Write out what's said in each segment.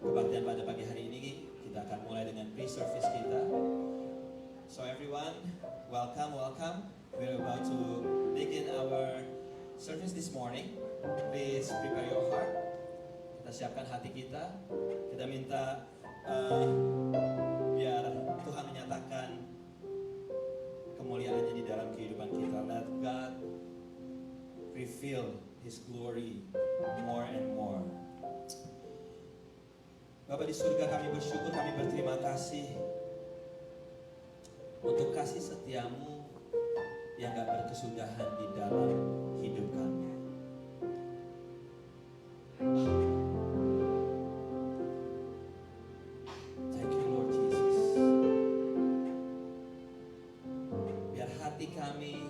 kebaktian pada pagi hari ini. Kita akan mulai dengan pre-service kita. So everyone, welcome. We're about to begin our service this morning. Please prepare your heart. Kita siapkan hati kita. Kita minta biar Tuhan menyatakan kemuliaannya di dalam kehidupan kita. Let God reveal His glory more and more. Bapa di surga, kami bersyukur, kami berterima kasih untuk kasih setiamu yang gak berkesudahan di dalam hidup kami. Thank you Lord Jesus. Biar hati kami,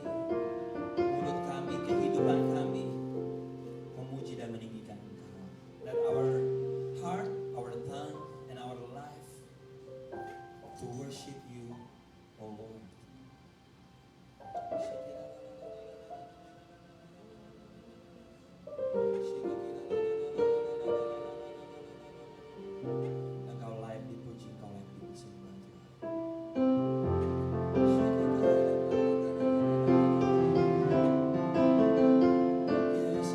mulut kami, kehidupan kami memuji dan meninggikan Engkau. Let our heart, our tongue, and our life to worship you, O Lord. Engkau layak dipuji, Engkau layak disembah. Yes,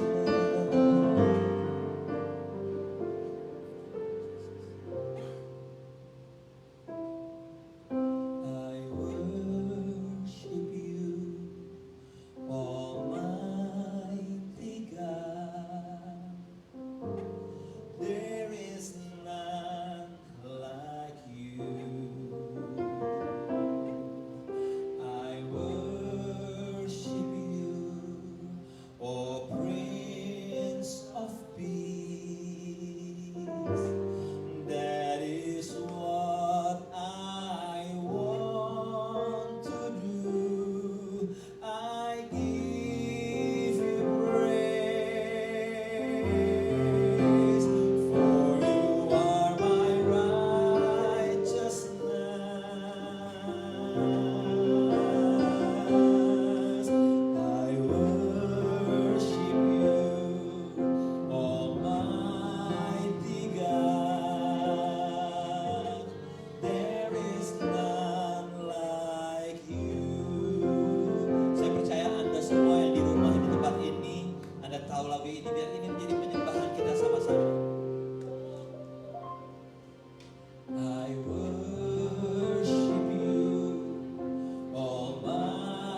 I worship you, Almighty God. There is none like you. I worship you, O Prince of Peace. That is what I want to do. I give you praise, for you are my righteousness. I worship you, Almighty God. There is none like you. Saya percaya Anda semua yang di rumah di tempat ini, Anda tahu lagu ini, biar ini menjadi penyembahan kita sama-sama. I worship you, Almighty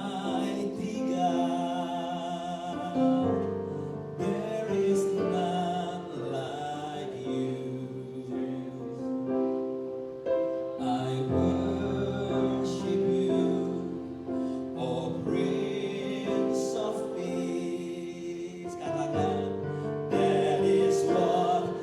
God. There is none like you. I worship you, O Prince of Peace. Katakan, that is what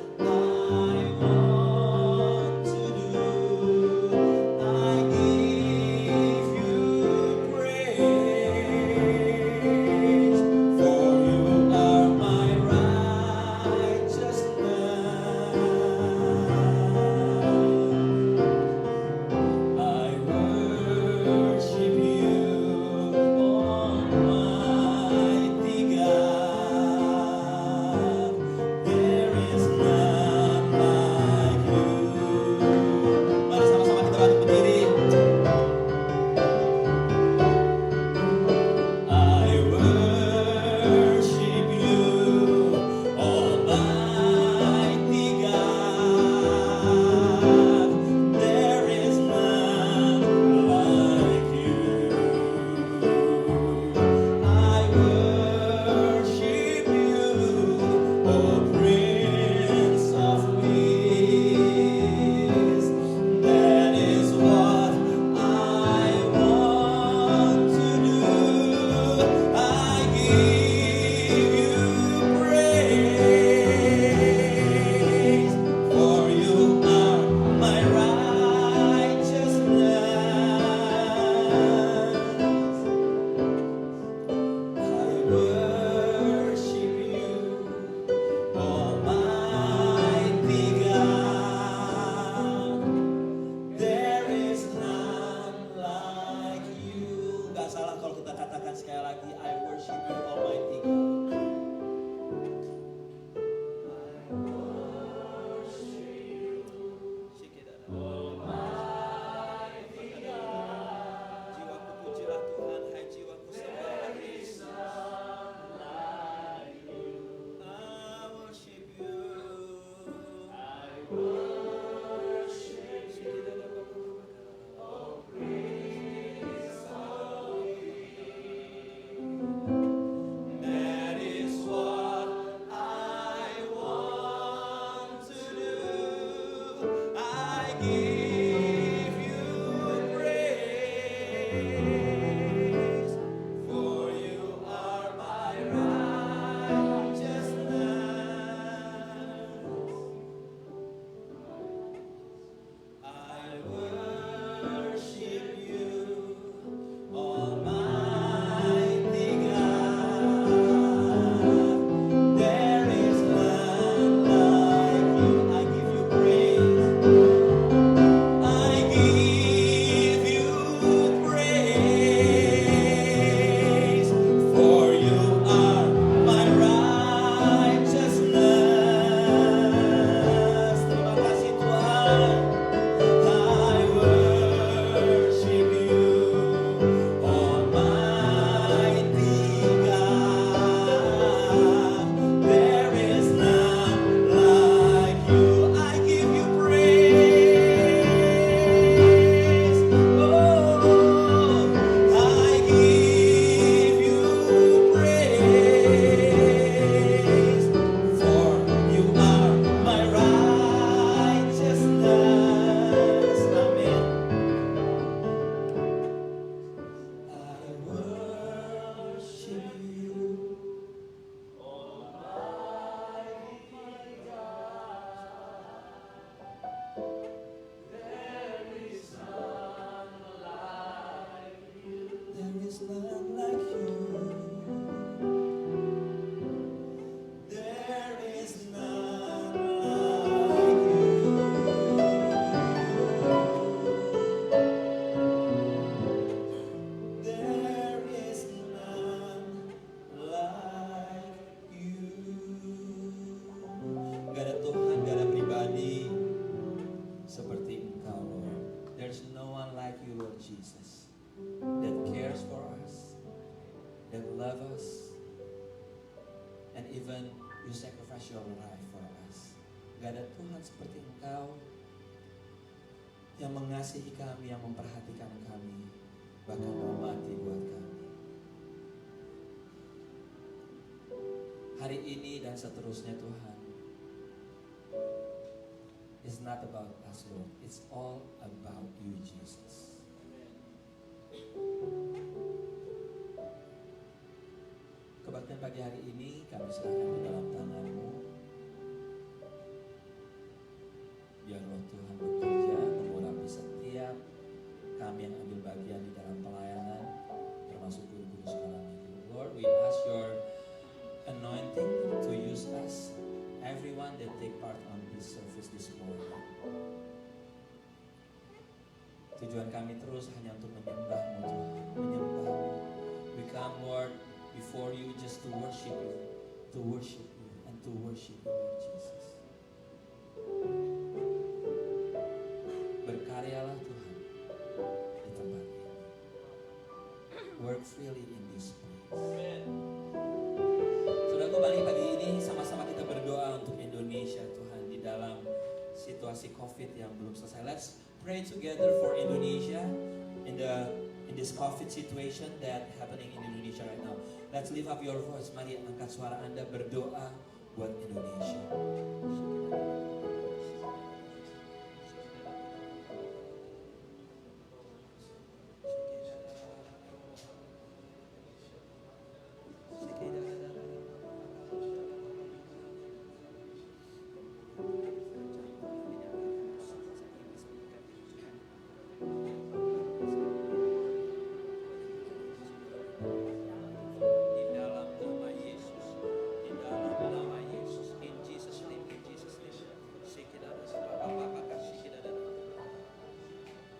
give you praise, for you are my righteousness. I worship you, Almighty God. There is none like you. I give you praise. I give you praise, for you are my righteousness. Terima kasih Tuhan. I worship you, Almighty God. There is none like you. I give you praise. Oh, I give you praise, for you are my righteousness. Amen. I worship you, Almighty God. There is none like you. There is none like you. There is none like you. There is none like you. Gak ada Tuhan, gak ada pribadi seperti Engkau, Lord. There's no one like you, Lord Jesus, that cares for us, that loves us, and even you sacrifice your life for us. Gak ada Tuhan seperti Engkau yang mengasihi kami, yang memperhatikan kami, bahkan mau mati buat kami. Hari ini dan seterusnya Tuhan, it's not about us, Lord. It's all about you, Jesus. Kebaktian pagi hari ini kami serahkan ke dalam tangan-Mu. Biar Roh Tuhan bekerja mengurapi setiap kami yang ambil bagian di dalam pelayanan, termasuk guru-guru sekolah minggu. Lord, we ask your anointing to use us, everyone that take part on this service this morning. Tujuan kami terus hanya untuk menyembah-Mu Tuhan, menyembah-Mu. We come, Lord, before you just to worship you, and to worship you, Lord Jesus. Berkaryalah Tuhan di tempat ini. Work freely in this place. Saudaraku, mari pagi ini sama-sama kita berdoa untuk Indonesia Tuhan di dalam situasi COVID yang belum selesai. Let's pray together for Indonesia in this COVID situation that happening in Indonesia right now. Let's lift up your voice. Mari angkat suara Anda berdoa buat Indonesia.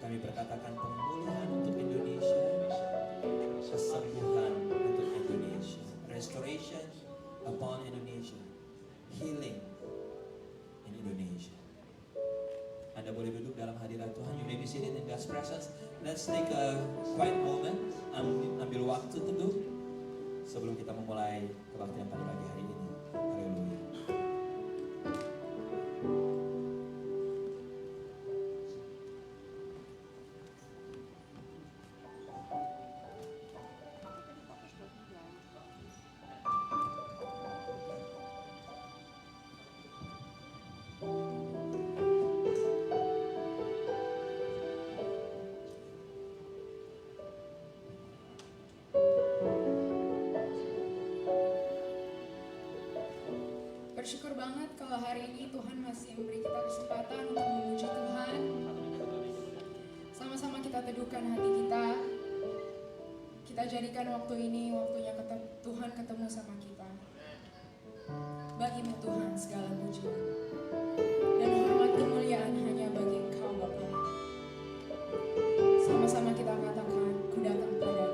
Kami berkatakan pemulihan untuk Indonesia, kesembuhan untuk Indonesia, restoration upon Indonesia, healing in Indonesia. Anda boleh duduk dalam hadirat Tuhan. You may be seated in God's presence. Let's take a quiet moment. Ambil waktu teduh sebelum kita memulai kebaktian pada pagi hari ini. Haleluya. Bersyukur banget kalau hari ini Tuhan masih memberi kita kesempatan untuk memuji Tuhan. Sama-sama kita teduhkan hati kita. Kita jadikan waktu ini waktunya Tuhan ketemu sama kita. Bagimu Tuhan segala pujian dan hormat kemuliaan hanya bagi Engkau Bapa. Sama-sama kita katakan, ku datang padamu.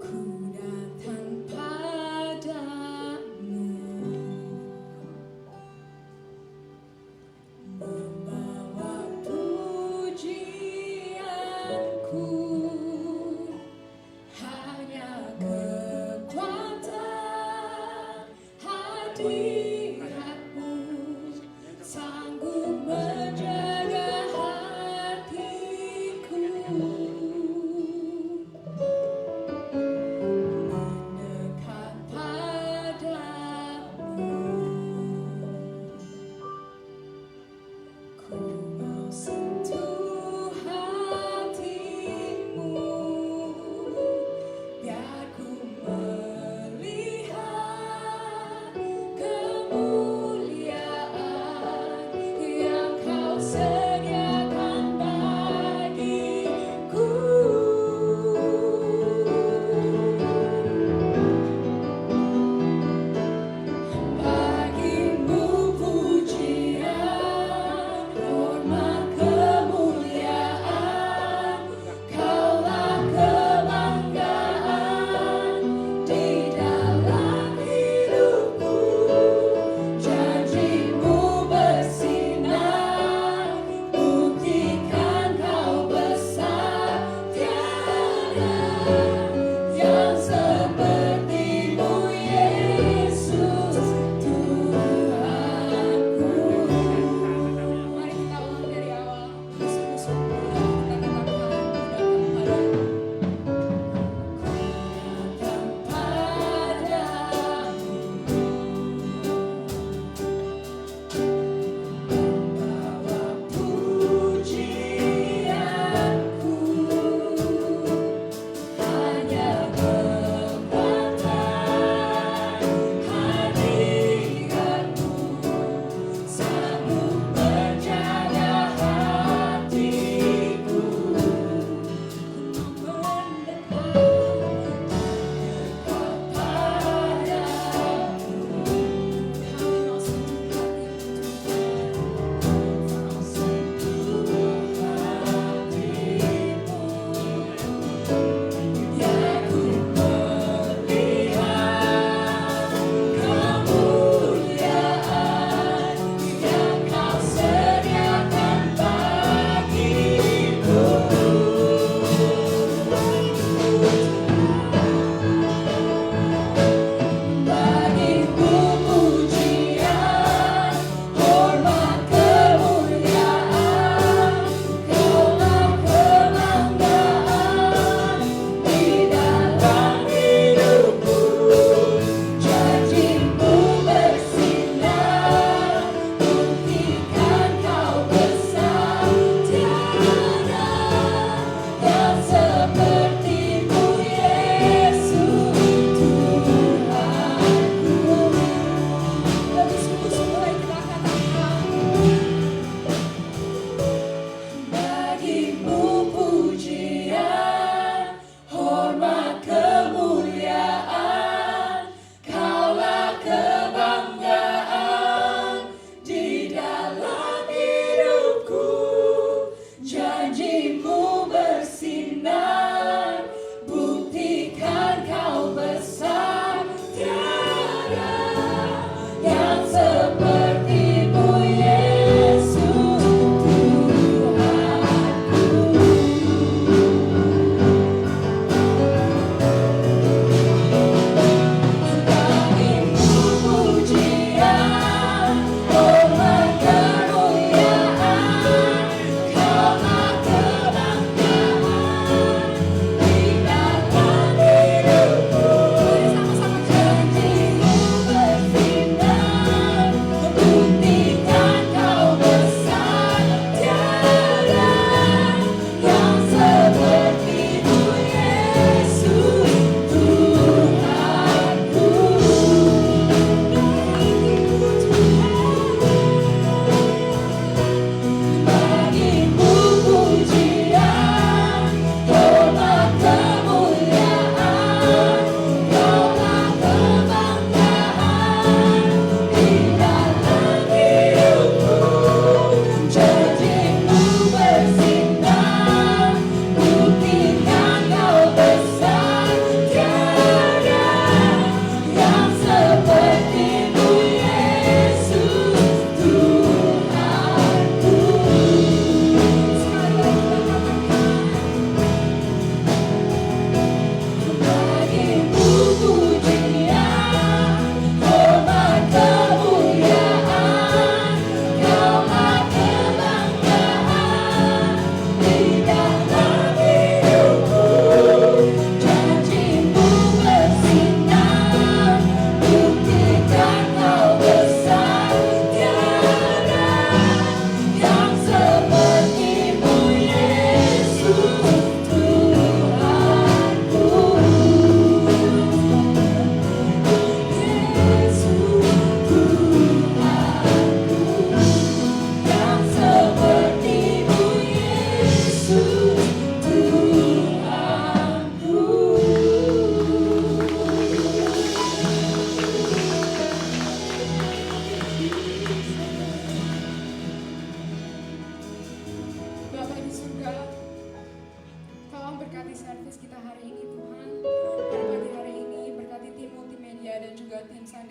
Ku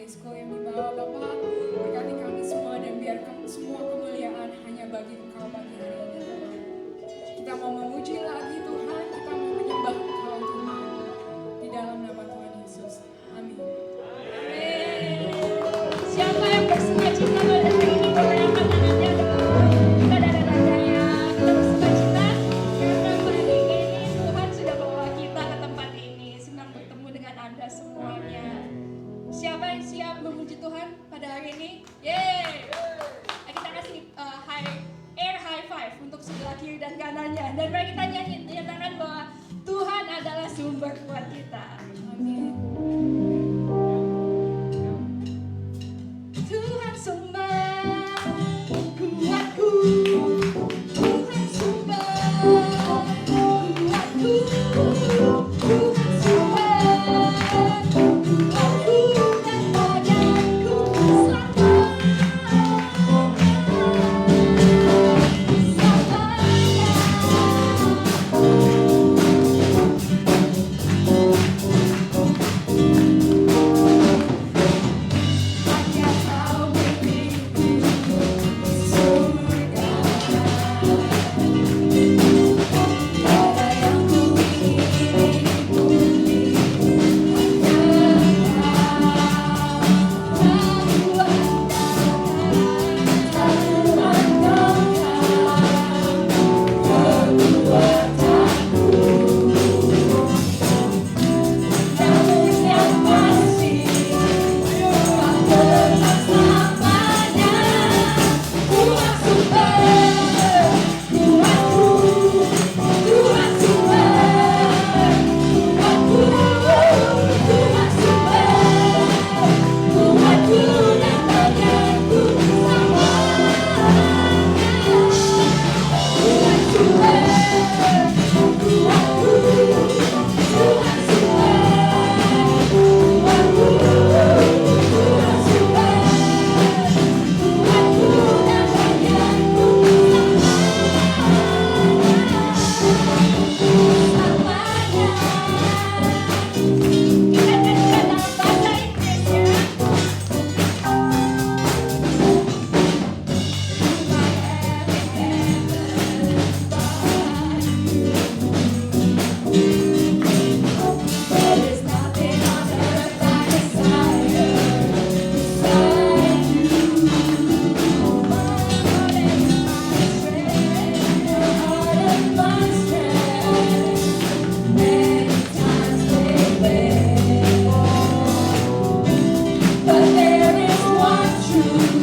disco yang dibawa Bapak. Berkati kami semua dan biarkan semua kemuliaan hanya bagi Engkau pagi hari ini Tuhan. Kita mau memuji lagi Tuhan, kita mau menyembah Engkau Tuhan. Di dalam nama Tuhan Yesus. Amin. Amin. Siapa yang bersuka cita pada hari ini goyangkan tangannya dong. Kita dada-dadanya, kita bersuka cita karena pagi ini Tuhan sudah bawa kita ke tempat ini. Senang bertemu dengan Anda semuanya. Siapa yang siap memuji Tuhan pada hari ini? Yeay! Kita kasih air high five untuk sebelah kiri dan kanannya. Dan mari kita nyatakan bahwa Tuhan adalah sumber kuat kita. Amin. Tuhan sumber kuatku, Tuhan sumber kuatku, Tuhan sumber kuatku dan badanku hanya Kau milikku surga. Tiada yang ku ingini bumi namun yang pasti Tuhan tetap selamanya. Tuhan sumber kuatku, Tuhan sumber kuatku, Tuhan sumber kuatku dan badanku selamanya. Tuhan sumber kuatku, Tuhan sumber kuatku, Tuhan sumber kuatku dan badanku selamanya. Kita nyanyikan dalam bahasa Inggris ya. There is nothing on earth I desire beside you. My heart and my strength, many times they fail. But there is one truth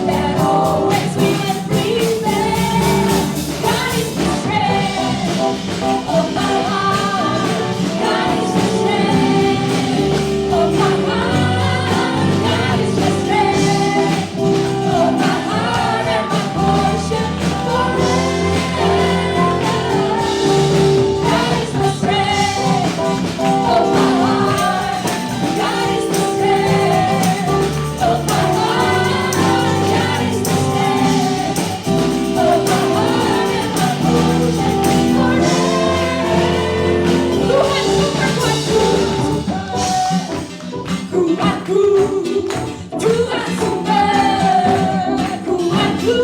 that always will prevail. God is the strength of my heart. God is the strength of my heart. God is the strength of my heart and my portion forever. God is the strength of my heart. God is the strength of my heart. God is the strength of my heart and my portion forever. Tuhan sumber kuatku, Tuhan sumber kuatku,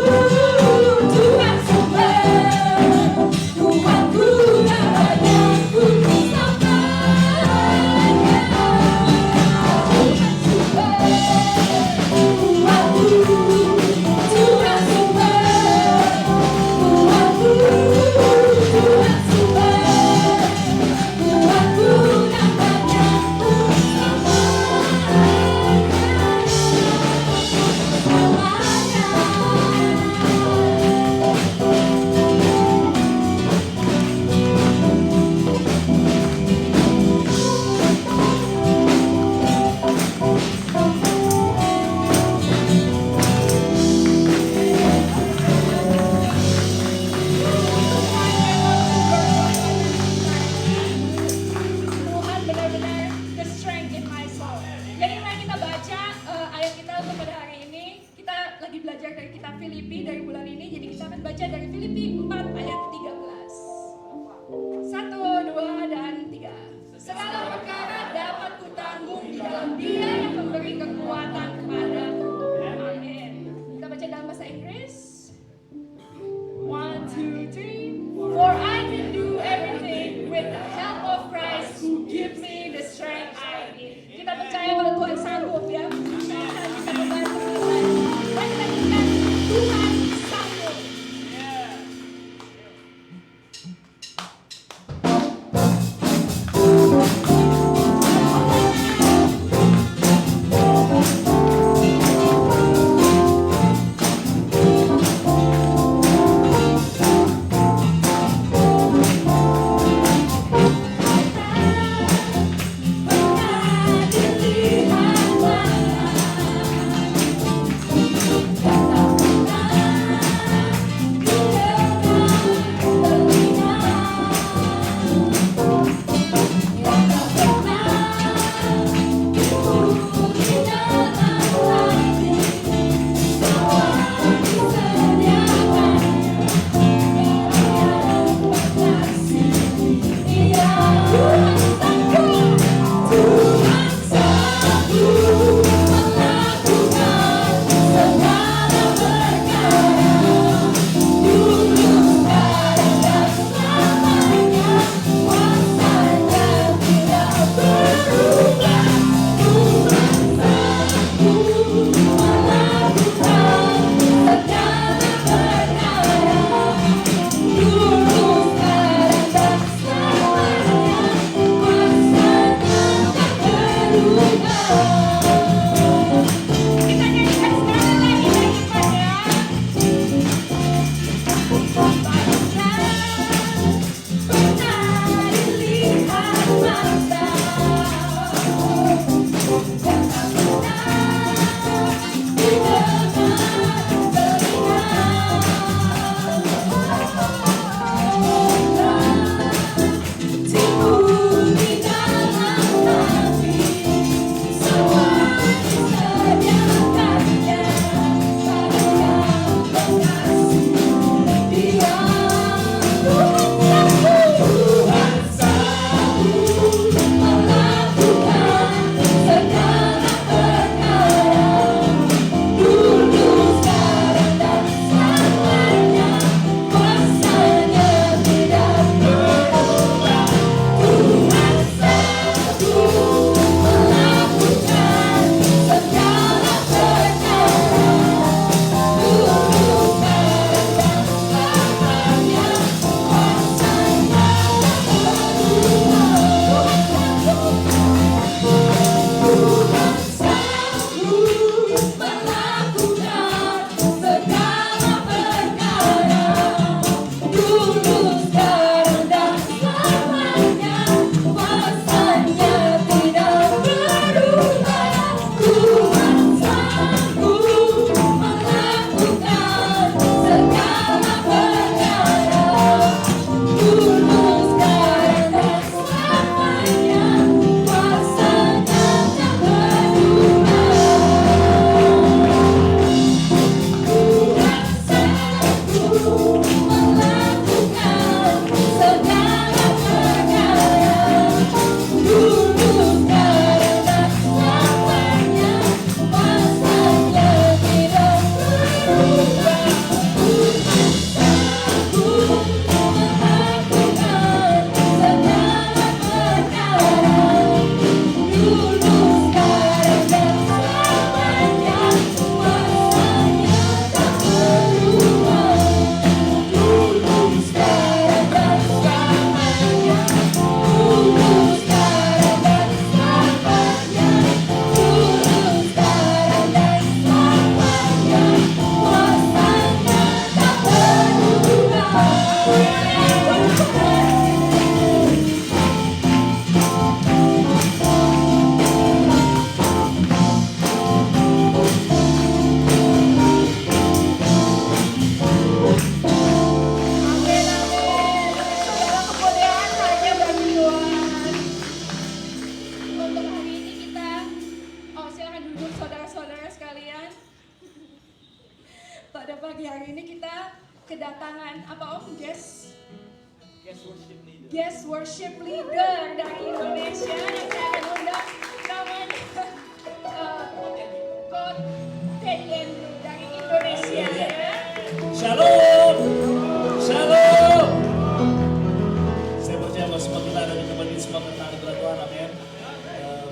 Tuhan sumber kuatku dan badanku selamanya. Tuhan sumber kuatku, Tuhan sumber kuatku, Tuhan sumber kuatku dan badanku Tuhan benar-benar the strength in my soul. Jadi mari kita baca ayat kita untuk pada hari ini. Kita lagi belajar dari kitab Filipi dari bulan ini. Jadi kita akan baca dari Filipi 4 ayat 13. 1, 2, dan 3. Segala perkara dapat kutanggung di dalam Dia yang memberi pagi hari ini kita kedatangan apa Om? Guest worship leader dari Indonesia yang saya akan undang namanya Coach Teddy Andrew dari Indonesia ya. Shalom, shalom. Saya percaya bahwa semua kita ada di tempat ini semua karena anugerah Tuhan, amin.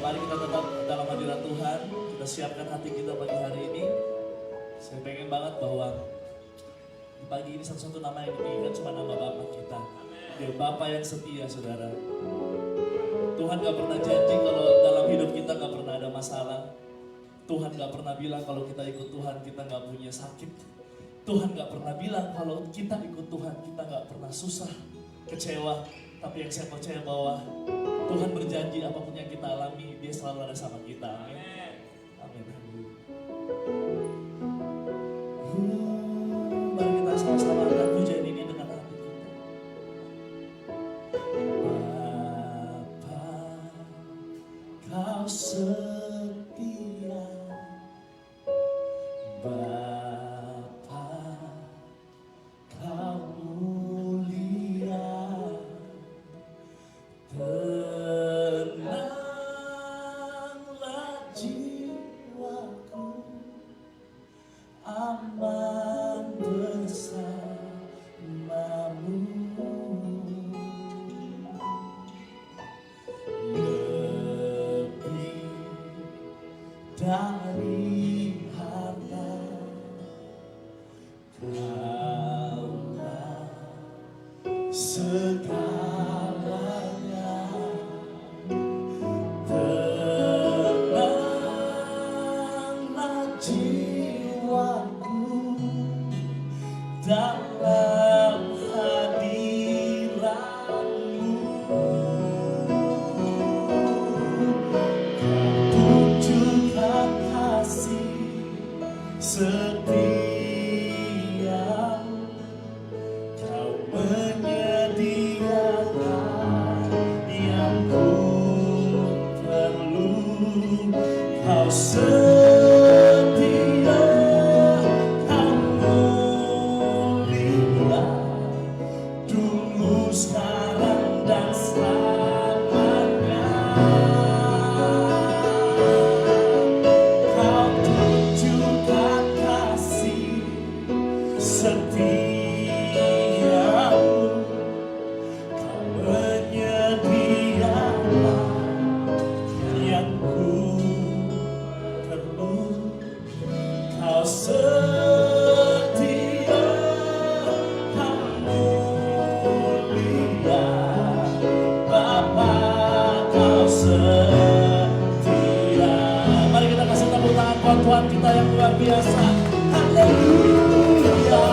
Mari kita tetap dalam hadirat Tuhan. Kita siapkan hati kita pagi hari ini. Saya pengen banget bahwa di pagi ini satu-satu nama yang diingat cuma nama Bapa kita. Dia Bapa yang setia, saudara. Tuhan gak pernah janji kalau dalam hidup kita gak pernah ada masalah. Tuhan gak pernah bilang kalau kita ikut Tuhan kita gak punya sakit. Tuhan gak pernah bilang kalau kita ikut Tuhan kita gak pernah susah, kecewa. Tapi yang saya percaya bahwa Tuhan berjanji apapun yang kita alami Dia selalu ada sama kita. Amin. Amin. Mari kita sama-sama angkat pujian ini dengan hati kita. Bapa, Kau setia. Bapa, Kau mulia. Tenanglah jiwaku, aman bersamamu. Lebih dari harta, Kaulah segalanya. Tenanglah jiwaku dalam hadirat-Mu. Kau tunjukkan kasih setia. Kau menyediakan yang ku perlu. Kau setia, Kau mulia, dulu, sekarang, dan selamanya. Kau tunjukkan kasih setiamu. Kau menyediakan yang ku perlu. Kau setia, Kau mulia, Bapa, Kau setia. Mari kita kasih tepuk tangan buat Tuhan kita yang luar biasa. Haleluya.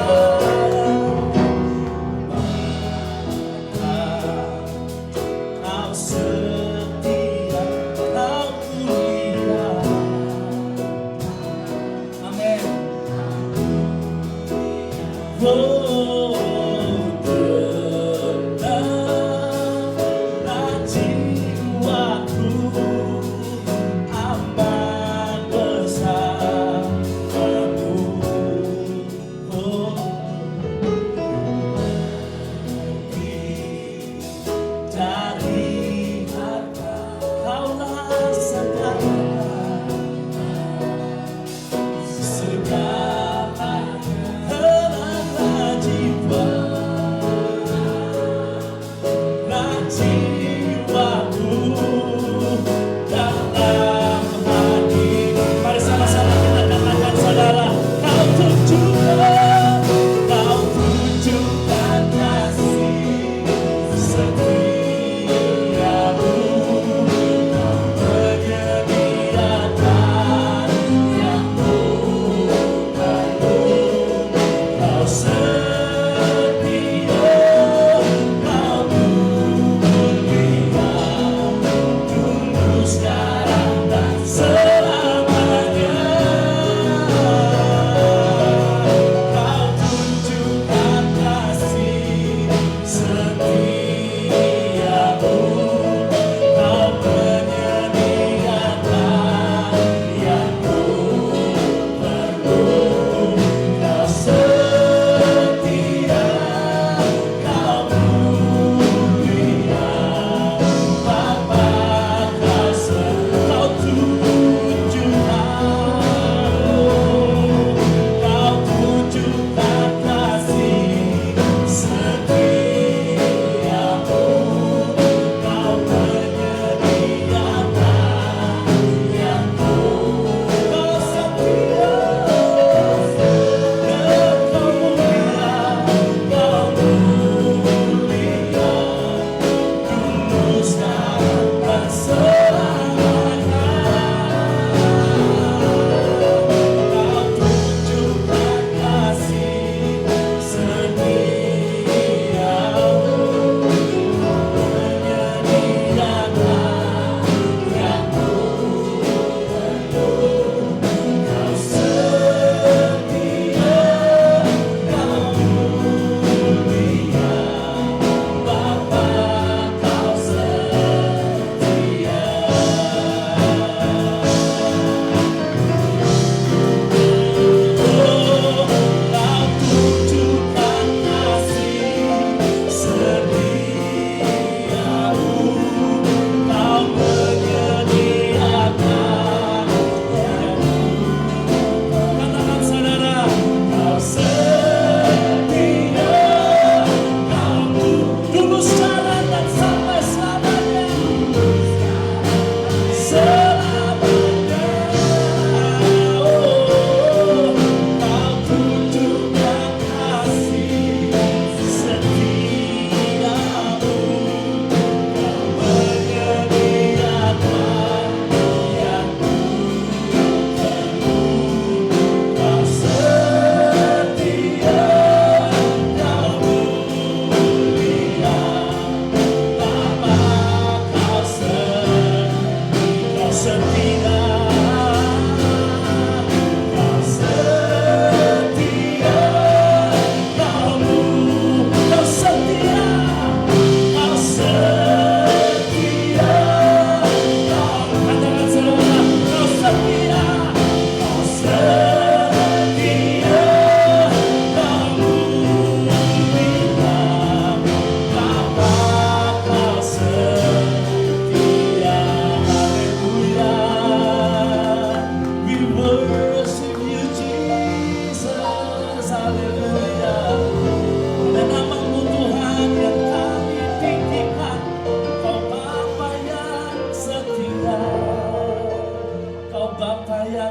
Kau setia, Kau mulia. Amin. Oh, tenanglah jiwaku, aman bersamamu.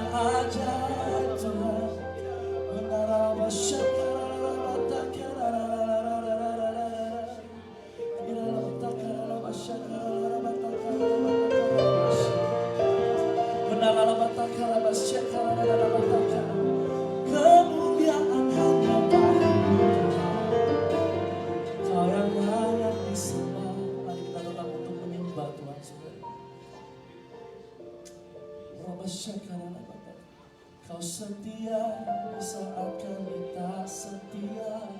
yang ajaib Tuhan. Kemuliaan hanya bagimu Tuhan. Kau yang layak disembah. Mari kita tetap untuk menyembah Tuhan saudara. Kau setia di saat kami tak setia.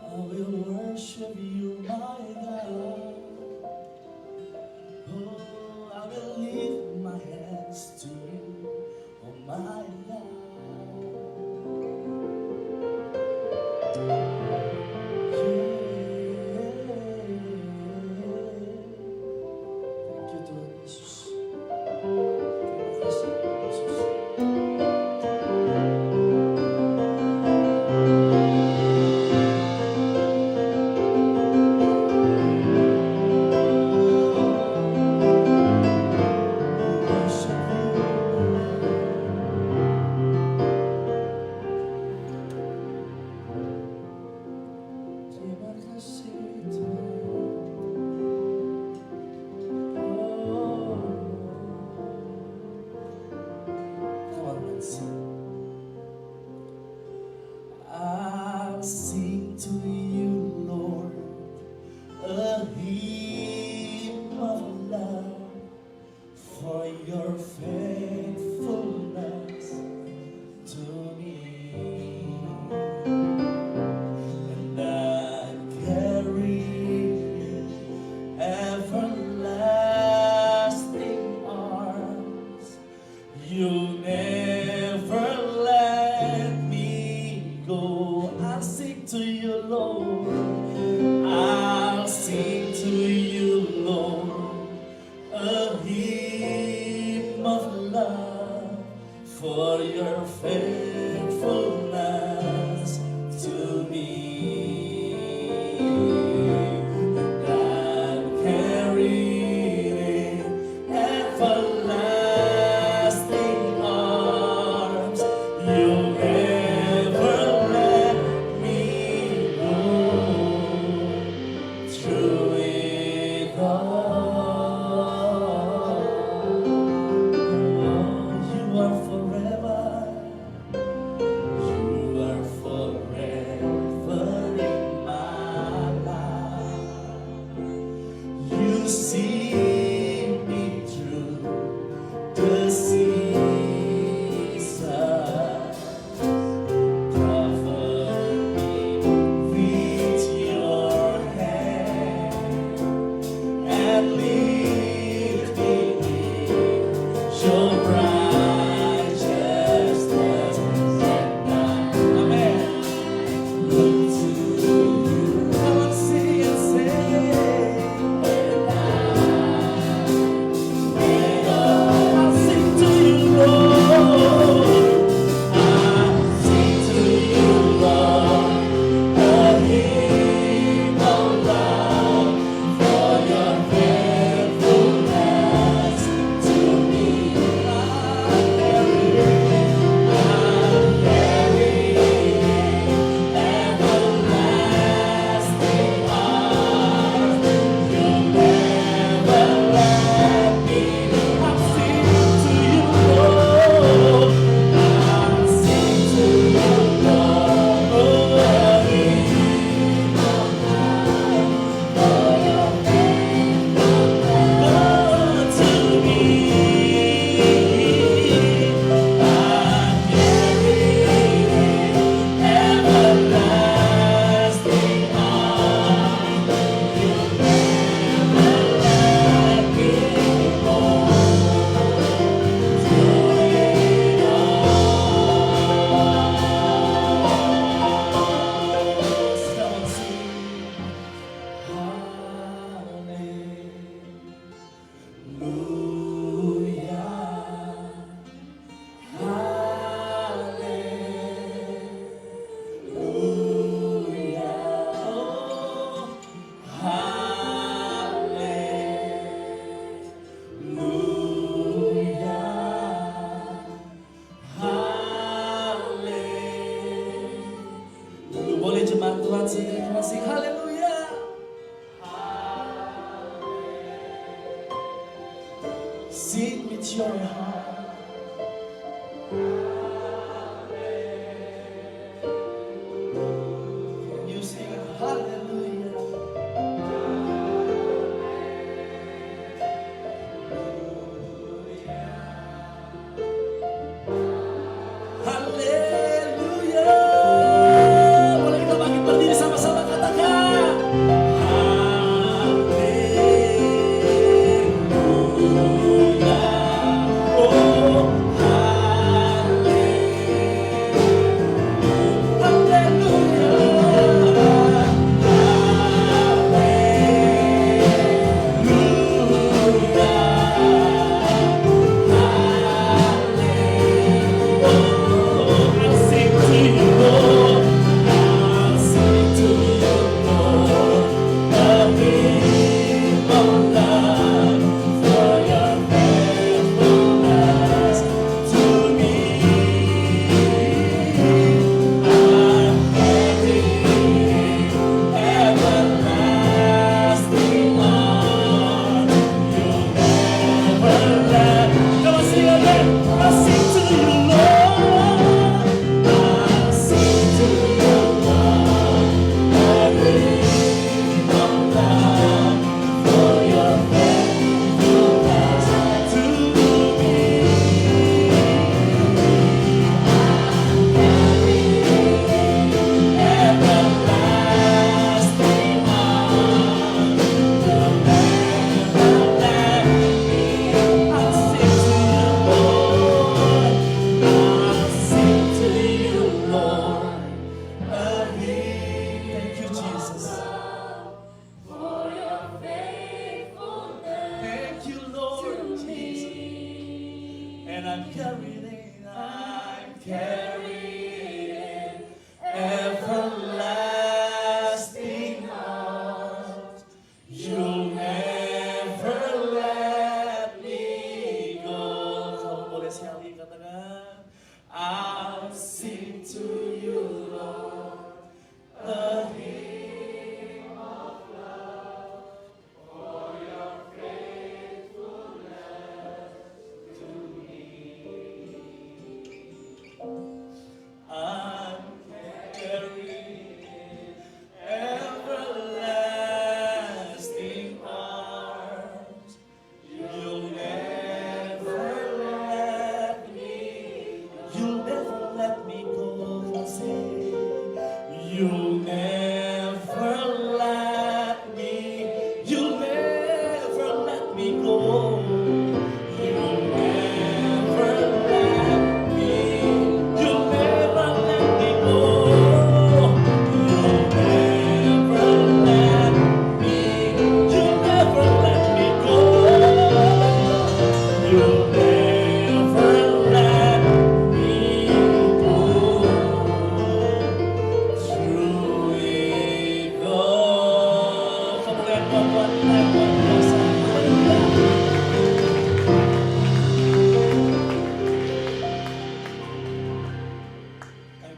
I will worship you, my God. Oh, I will lift my hands to you, oh my God. Thank you, Tuhan. Tuhan sendiri masih haleluya. Sing with your heart. Can you sing hallelujah? Haleluya. Boleh kita bangkit berdiri sama-sama katakan. Haleluya. Oh,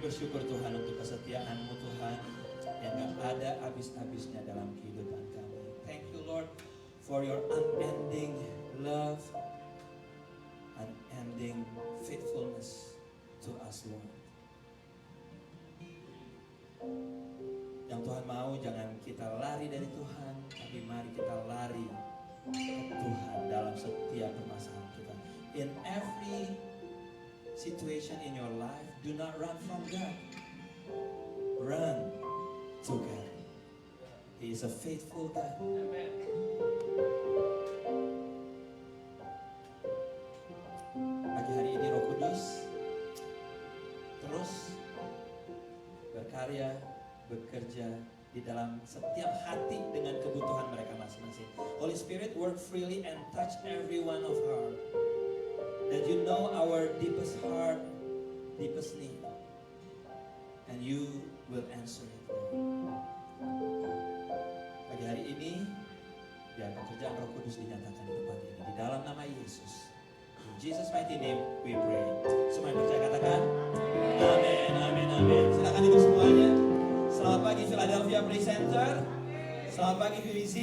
bersyukur Tuhan untuk kesetiaan-Mu Tuhan yang gak ada habis-habisnya dalam kehidupan kami. Thank you Lord for your unending love, unending faithfulness to us Lord. Yang Tuhan mau jangan kita lari dari Tuhan, tapi mari kita lari ke Tuhan dalam setiap permasalahan kita. In every situation in your life, do not run from God. Run to God. He is a faithful God. Pagi hari ini Roh Kudus terus berkarya, bekerja di dalam setiap hati dengan kebutuhan mereka masing-masing. Holy Spirit, work freely and touch every one of our, that you know our deepest heart, deepest need, and you will answer it. Pagi hari ini, biar pekerjaan Roh Kudus dinyatakan di tempat ini, di dalam nama Yesus. In Jesus' mighty name we pray. Semua yang percaya katakan, amin, amin, amin. Silakan duduk semuanya. Selamat pagi, Philadelphia. Philadelphia Presenter. Selamat pagi VBC.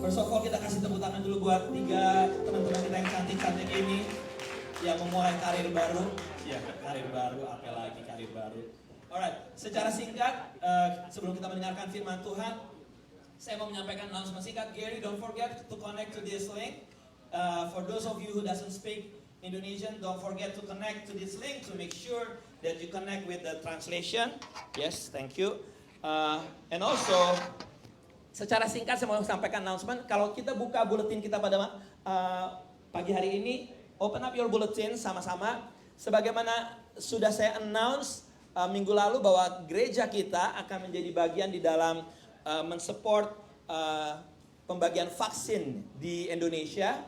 First of all kita kasih tepuk tangan dulu buat 3 teman-teman kita yang cantik-cantik ini yang memulai karir baru. Ya, karir baru, apalagi karir baru. Alright, secara singkat sebelum kita mendengarkan firman Tuhan, saya mau menyampaikan announcement singkat. Gary, don't forget to connect to this link. For those of you who doesn't speak Indonesian, don't forget to connect to this link to make sure that you connect with the translation. Yes, thank you. And also, secara singkat saya mau sampaikan announcement. Kalau kita buka buletin kita pada pagi hari ini, open up your bulletin sama-sama. Sebagaimana sudah saya announce minggu lalu bahwa gereja kita akan menjadi bagian di dalam mensupport pembagian vaksin di Indonesia.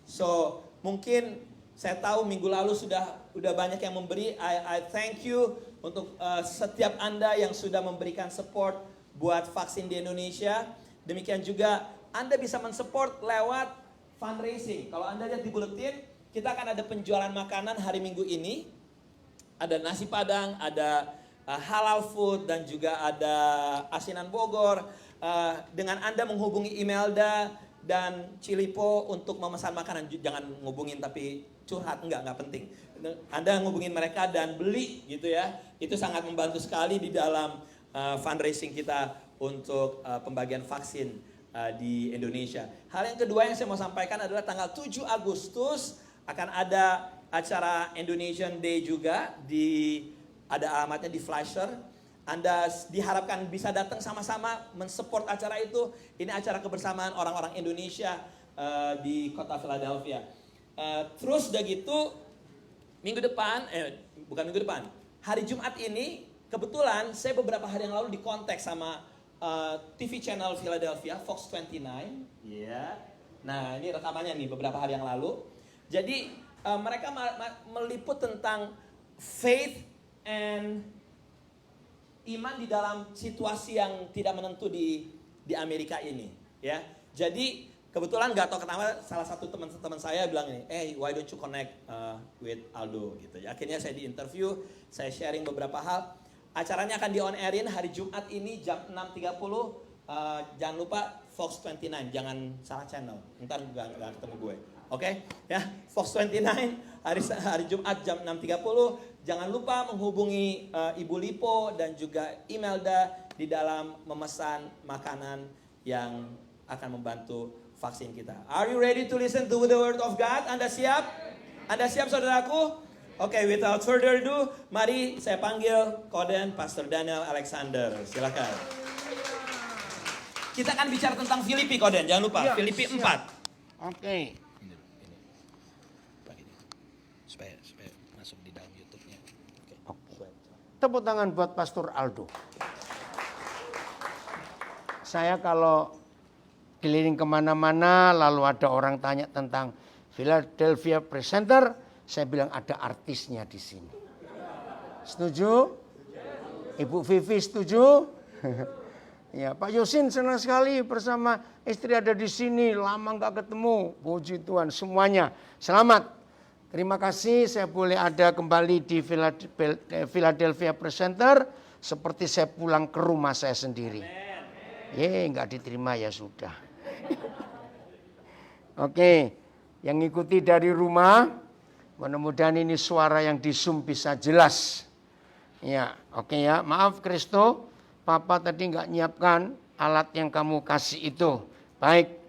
So mungkin saya tahu minggu lalu sudah banyak yang memberi. I thank you untuk setiap Anda yang sudah memberikan support buat vaksin di Indonesia. Demikian juga Anda bisa mensupport lewat fundraising. Kalau Anda lihat di buletin, kita akan ada penjualan makanan hari Minggu ini. Ada nasi padang, ada halal food, dan juga ada asinan Bogor. Dengan Anda menghubungi Imelda dan Cilipo untuk memesan makanan, jangan ngubungin tapi curhat, enggak penting. Anda ngubungin mereka dan beli gitu ya. Itu sangat membantu sekali di dalam fundraising kita untuk pembagian vaksin di Indonesia. Hal yang kedua yang saya mau sampaikan adalah tanggal 7 Agustus akan ada acara Indonesian Day juga, ada alamatnya di Flasher. Anda diharapkan bisa datang sama-sama mensupport acara itu. Ini acara kebersamaan orang-orang Indonesia di kota Philadelphia. Terus udah gitu, bukan minggu depan, hari Jumat ini, kebetulan saya beberapa hari yang lalu dikontak sama TV channel Philadelphia, Fox 29. Yeah. Nah ini rekamannya nih beberapa hari yang lalu. Jadi mereka meliput tentang faith and iman di dalam situasi yang tidak menentu di Amerika ini. Ya, jadi kebetulan nggak tahu kenapa salah satu teman saya bilang ini, why don't you connect with Aldo gitu. Akhirnya saya diinterview, saya sharing beberapa hal. Acaranya akan di on airin hari Jumat ini jam 6.30. Jangan lupa Fox 29, jangan salah channel. Ntar nggak ketemu gue. Oke, ya Fox 29 hari Jumat jam 6.30. Jangan lupa menghubungi Ibu Lipo dan juga Imelda di dalam memesan makanan yang akan membantu vaksin kita. Are you ready to listen to the word of God? Anda siap? Anda siap saudaraku? Oke, without further ado, mari saya panggil Koden Pastor Daniel Alexander. Silakan. Kita akan bicara tentang Filipi, Koden. Jangan lupa, ya, Filipi 4. Oke. Ini. Supaya masuk di dalam YouTube-nya. Oke. Tepuk tangan buat Pastor Aldo. Saya kalau keliling kemana-mana, lalu ada orang tanya tentang Philadelphia Presenter, saya bilang ada artisnya di sini. Setuju? Ibu Vivi setuju? Ya, Pak Yosin senang sekali bersama istri ada di sini, lama nggak ketemu. Puji Tuhan semuanya. Selamat. Terima kasih saya boleh ada kembali di Philadelphia Presenter seperti saya pulang ke rumah saya sendiri. Nggak diterima ya sudah. Oke, yang ngikuti dari rumah, mudah-mudahan ini suara yang di Zoom bisa jelas. Ya, oke ya. Maaf Kristo, Papa tadi nggak nyiapkan alat yang kamu kasih itu. Baik.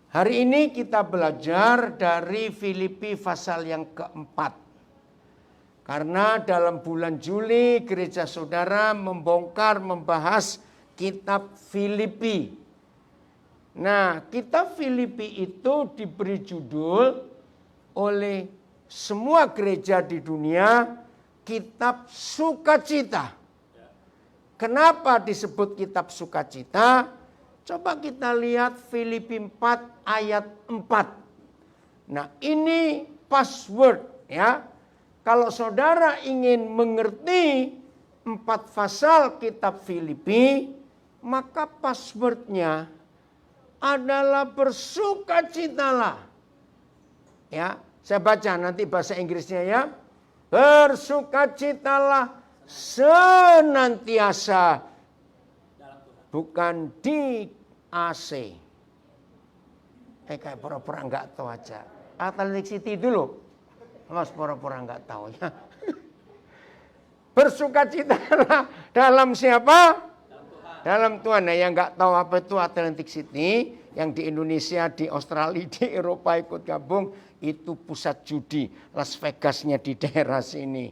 Hari ini kita belajar dari Filipi pasal yang keempat. Karena dalam bulan Juli gereja saudara membahas kitab Filipi. Nah, kitab Filipi itu diberi judul oleh semua gereja di dunia kitab sukacita. Kenapa disebut kitab sukacita? Coba kita lihat Filipi 4 ayat 4. Nah, ini password ya. Kalau saudara ingin mengerti 4 pasal kitab Filipi, maka passwordnya adalah bersukacitalah. Ya, saya baca nanti bahasa Inggrisnya ya. Bersukacitalah senantiasa, bukan di AC. Kayak pura-pura nggak tahu aja. Atlantic City dulu, mas pura-pura nggak tahu ya. Bersukacitalah dalam siapa? Dalam Tuhan. Nah, yang nggak tahu apa itu Atlantic City, yang di Indonesia, di Australia, di Eropa ikut gabung, itu pusat judi. Las Vegasnya di daerah sini.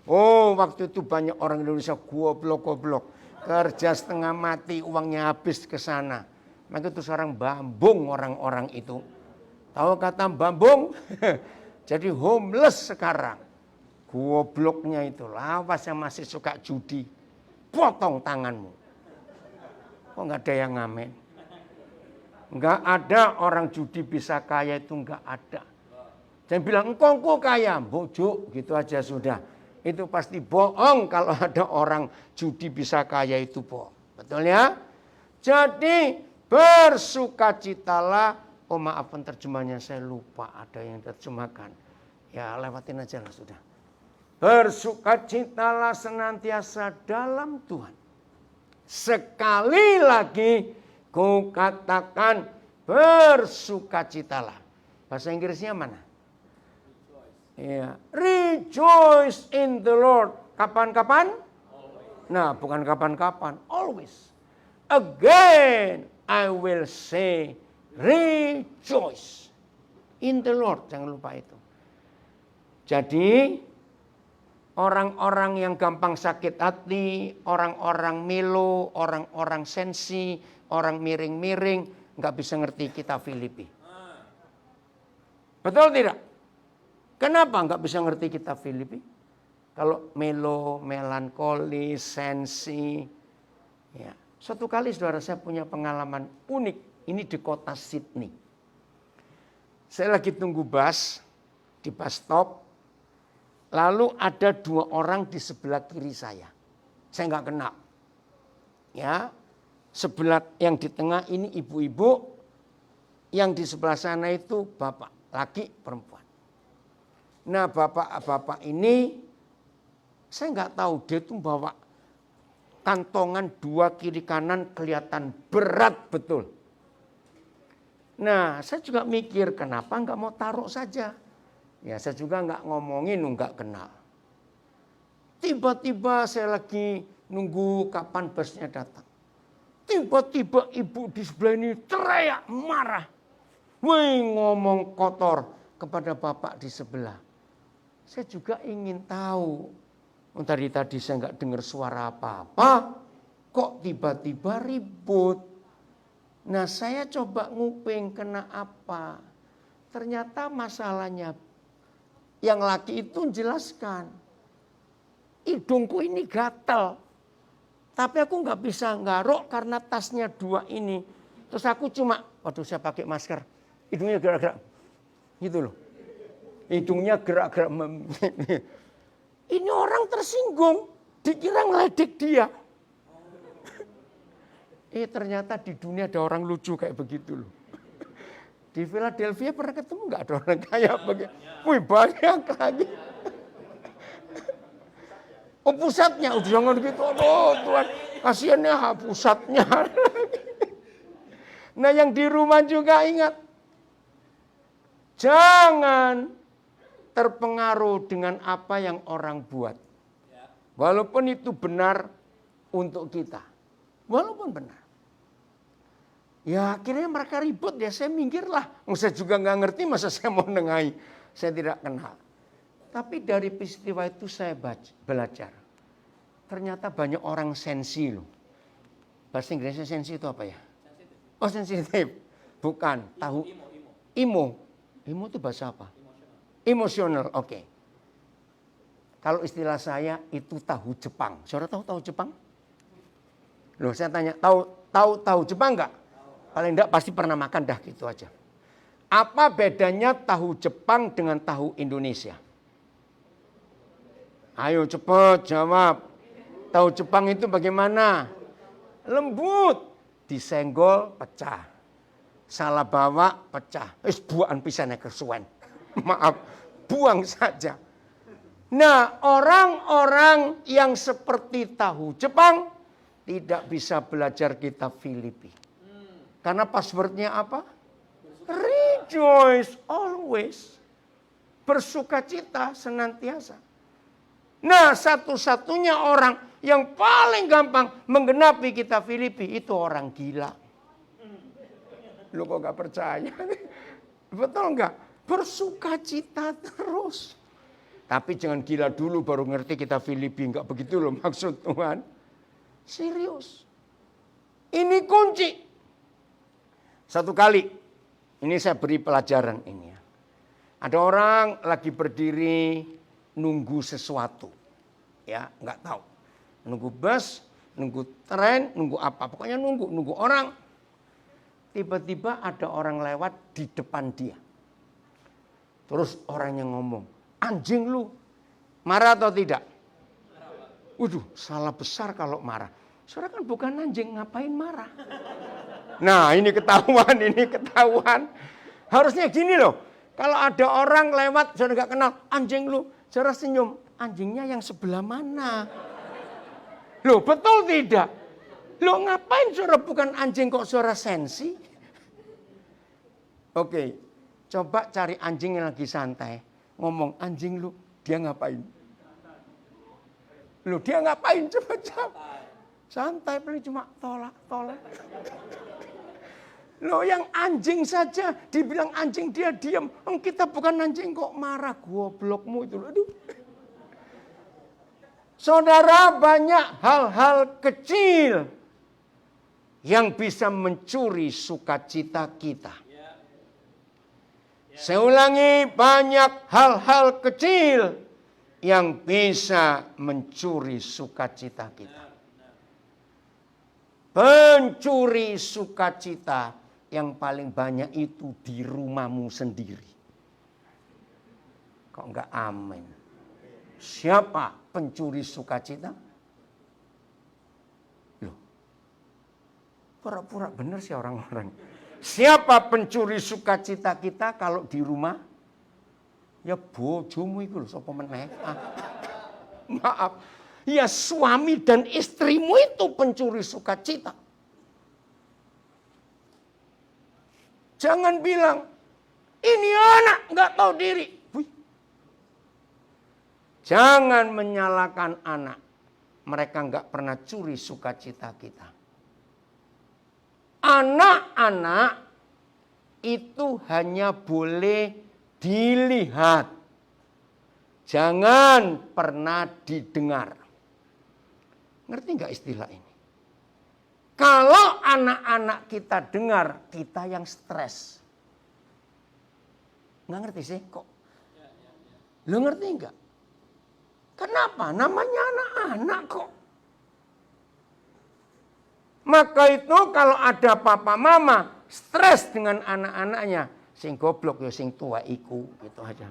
Oh, waktu itu banyak orang Indonesia goblok-goblok. Kerja setengah mati, uangnya habis ke sana. Maka itu sekarang bambung orang-orang itu. Tahu kata bambung? Jadi homeless sekarang. Gobloknya itu. Lawas yang masih suka judi. Potong tanganmu. Kok nggak ada yang ngamen? Nggak ada orang judi bisa kaya itu, nggak ada. Jangan bilang engkau kaya, bojuk gitu aja sudah. Itu pasti bohong kalau ada orang judi bisa kaya itu bohong. Betul ya? Jadi bersukacitalah. Oh maaf terjemahnya saya lupa, ada yang terjemahkan. Ya lewatin aja lah sudah. Bersukacitalah senantiasa dalam Tuhan. Sekali lagi ku katakan bersukacitalah. Bahasa Inggrisnya mana? Ya, rejoice in the Lord. Kapan-kapan? Nah, bukan kapan-kapan, always. Again I will say rejoice in the Lord. Jangan lupa itu. Jadi orang-orang yang gampang sakit hati, orang-orang melo, orang-orang sensi, orang miring-miring, nggak bisa ngerti kitab Filipi. Betul tidak? Kenapa nggak bisa ngerti kitab Filipi? Kalau melo, melankoli, sensi. Ya. Suatu kali saudara saya punya pengalaman unik. Ini di kota Sydney. Saya lagi tunggu bus di bus stop. Lalu ada 2 orang di sebelah kiri saya. Saya nggak kenal. Ya, sebelah yang di tengah ini ibu-ibu, yang di sebelah sana itu bapak, laki, perempuan. Nah, bapak-bapak ini saya nggak tahu dia tuh bawa kantongan 2 kiri kanan kelihatan berat betul. Nah, saya juga mikir kenapa nggak mau taruh saja. Ya saya juga nggak ngomongin, nggak kenal. Tiba-tiba saya lagi nunggu kapan busnya datang. Tiba-tiba ibu di sebelah ini teriak marah. Wih ngomong kotor kepada bapak di sebelah. Saya juga ingin tahu. Tadi saya nggak dengar suara apa-apa. Kok tiba-tiba ribut. Nah saya coba nguping kena apa. Ternyata masalahnya yang laki itu menjelaskan, hidungku ini gatal, tapi aku nggak bisa nggaruk karena tasnya 2 ini. Terus aku cuma, waduh saya pakai masker, hidungnya gerak-gerak, gitu loh. Hidungnya gerak-gerak. Ini orang tersinggung, dikira ngeledek dia. Ternyata di dunia ada orang lucu kayak begitu loh. Di Philadelphia pernah ketemu nggak ada orang kayak begitu? Wih banyak lagi. Oh pusatnya, jangan gitu. Oh Tuhan, kasihannya pusatnya. Nah yang di rumah juga ingat. Jangan terpengaruh dengan apa yang orang buat. Walaupun itu benar untuk kita. Walaupun benar. Ya akhirnya mereka ribut ya saya minggirlah. Saya juga nggak ngerti masa saya mau nengahi. Saya tidak kenal. Tapi dari peristiwa itu saya belajar. Ternyata banyak orang sensi loh. Bahasa Inggrisnya sensi itu apa ya? Oh sensitif. Bukan. Tahu. Imo. Imo itu bahasa apa? Emosional. Oke. Kalau istilah saya itu tahu Jepang. Saudara tahu Jepang? Loh saya tanya tahu Jepang nggak? Paling enggak pasti pernah makan dah gitu aja. Apa bedanya tahu Jepang dengan tahu Indonesia? Ayo cepat jawab. Tahu Jepang itu bagaimana? Lembut. Disenggol pecah. Salah bawa pecah. Buang pisannya kesuwen. Maaf. Buang saja. Nah, orang-orang yang seperti tahu Jepang tidak bisa belajar kitab Filipi. Karena passwordnya apa? Rejoice always. Bersukacita senantiasa. Nah, satu-satunya orang yang paling gampang menggenapi kitab Filipi itu orang gila. Lu kok gak percaya? Betul nggak? Bersukacita terus. Tapi jangan gila dulu baru ngerti kita Filipi. Nggak begitu loh maksud Tuhan. Serius. Ini kunci. Satu kali. Ini saya beri pelajaran ini ya. Ada orang lagi berdiri nunggu sesuatu. Ya nggak tahu. Nunggu bus, nunggu tren, nunggu apa. Pokoknya nunggu orang. Tiba-tiba ada orang lewat di depan dia. Terus orangnya ngomong, anjing lu, marah atau tidak? Waduh, salah besar kalau marah. Saudara kan bukan anjing, ngapain marah? Nah, ini ketahuan. Harusnya gini loh, kalau ada orang lewat, saudara gak kenal, anjing lu, saudara senyum, anjingnya yang sebelah mana? Loh, betul tidak? Loh, ngapain saudara bukan anjing kok saudara sensi? Oke. Coba cari anjing yang lagi santai. Ngomong, anjing lu, dia ngapain? Lu, dia ngapain? Coba. Santai, paling cuma tolak. Loh, yang anjing saja dibilang anjing dia diam. Kita bukan anjing kok marah. Goblokmu itu. Aduh. Saudara, banyak hal-hal kecil yang bisa mencuri sukacita kita. Saya ulangi, banyak hal-hal kecil yang bisa mencuri sukacita kita. Pencuri sukacita yang paling banyak itu di rumahmu sendiri. Kok enggak amin? Siapa pencuri sukacita? Loh, pura-pura benar sih orang-orang. Siapa pencuri sukacita kita kalau di rumah? Ya bojomu itu loh, sapa meneh. Maaf. Ya suami dan istrimu itu pencuri sukacita. Jangan bilang, ini anak nggak tahu diri. Wih. Jangan menyalahkan anak. Mereka nggak pernah curi sukacita kita. Anak-anak itu hanya boleh dilihat. Jangan pernah didengar. Ngerti nggak istilah ini? Kalau anak-anak kita dengar, kita yang stres. Nggak ngerti sih kok? Lo ngerti nggak? Kenapa? Namanya anak-anak kok. Maka itu kalau ada papa mama stres dengan anak-anaknya, sing goblok ya sing tua iku gitu aja.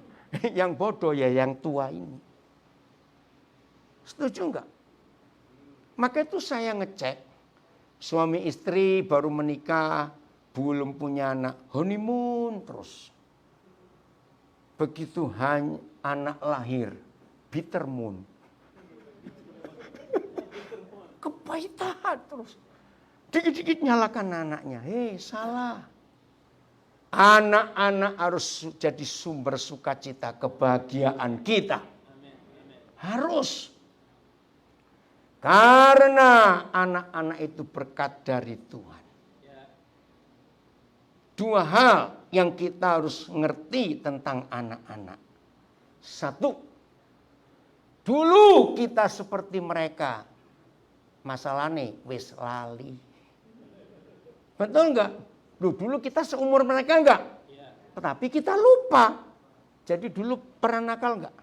Yang bodoh ya yang tua ini. Setuju enggak? Maka itu saya ngecek suami istri baru menikah, belum punya anak, honeymoon terus. Begitu anak lahir, bitter moon. Kepahitan terus. Dikit-dikit nyalakan anaknya. Hei, salah. Anak-anak harus jadi sumber sukacita, kebahagiaan kita. Harus. Karena anak-anak itu berkat dari Tuhan. Dua hal yang kita harus ngerti tentang anak-anak. Satu, dulu kita seperti mereka. Masalahnya wis lali. Betul enggak? Dulu kita seumur mereka enggak? Tetapi kita lupa. Jadi dulu pernah nakal enggak?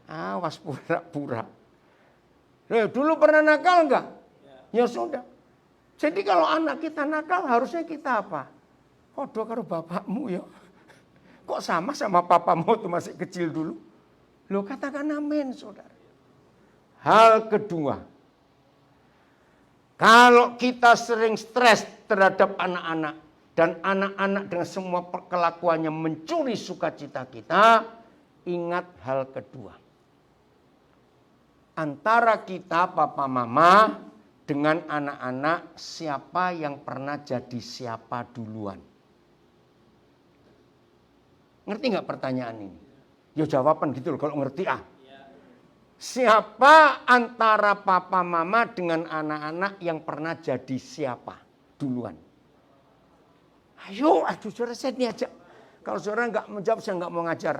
Awas pura-pura. Dulu pernah nakal enggak? Ya sudah. Jadi kalau anak kita nakal harusnya kita apa? Podo karo bapakmu ya. Kok sama papamu tuh masih kecil dulu? Loh katakan amin saudara. Hal kedua. Kalau kita sering stres terhadap anak-anak. Dan anak-anak dengan semua kelakuannya mencuri sukacita kita. Ingat hal kedua. antara kita papa mama dengan anak-anak, siapa yang pernah jadi siapa duluan? Ngerti nggak pertanyaan ini? Ya jawaban gitu loh kalau ngerti ah. Siapa antara papa mama dengan anak-anak yang pernah jadi siapa duluan? Ayo, saudara saya ini aja. Kalau saudara nggak menjawab, saya nggak mau ngajar.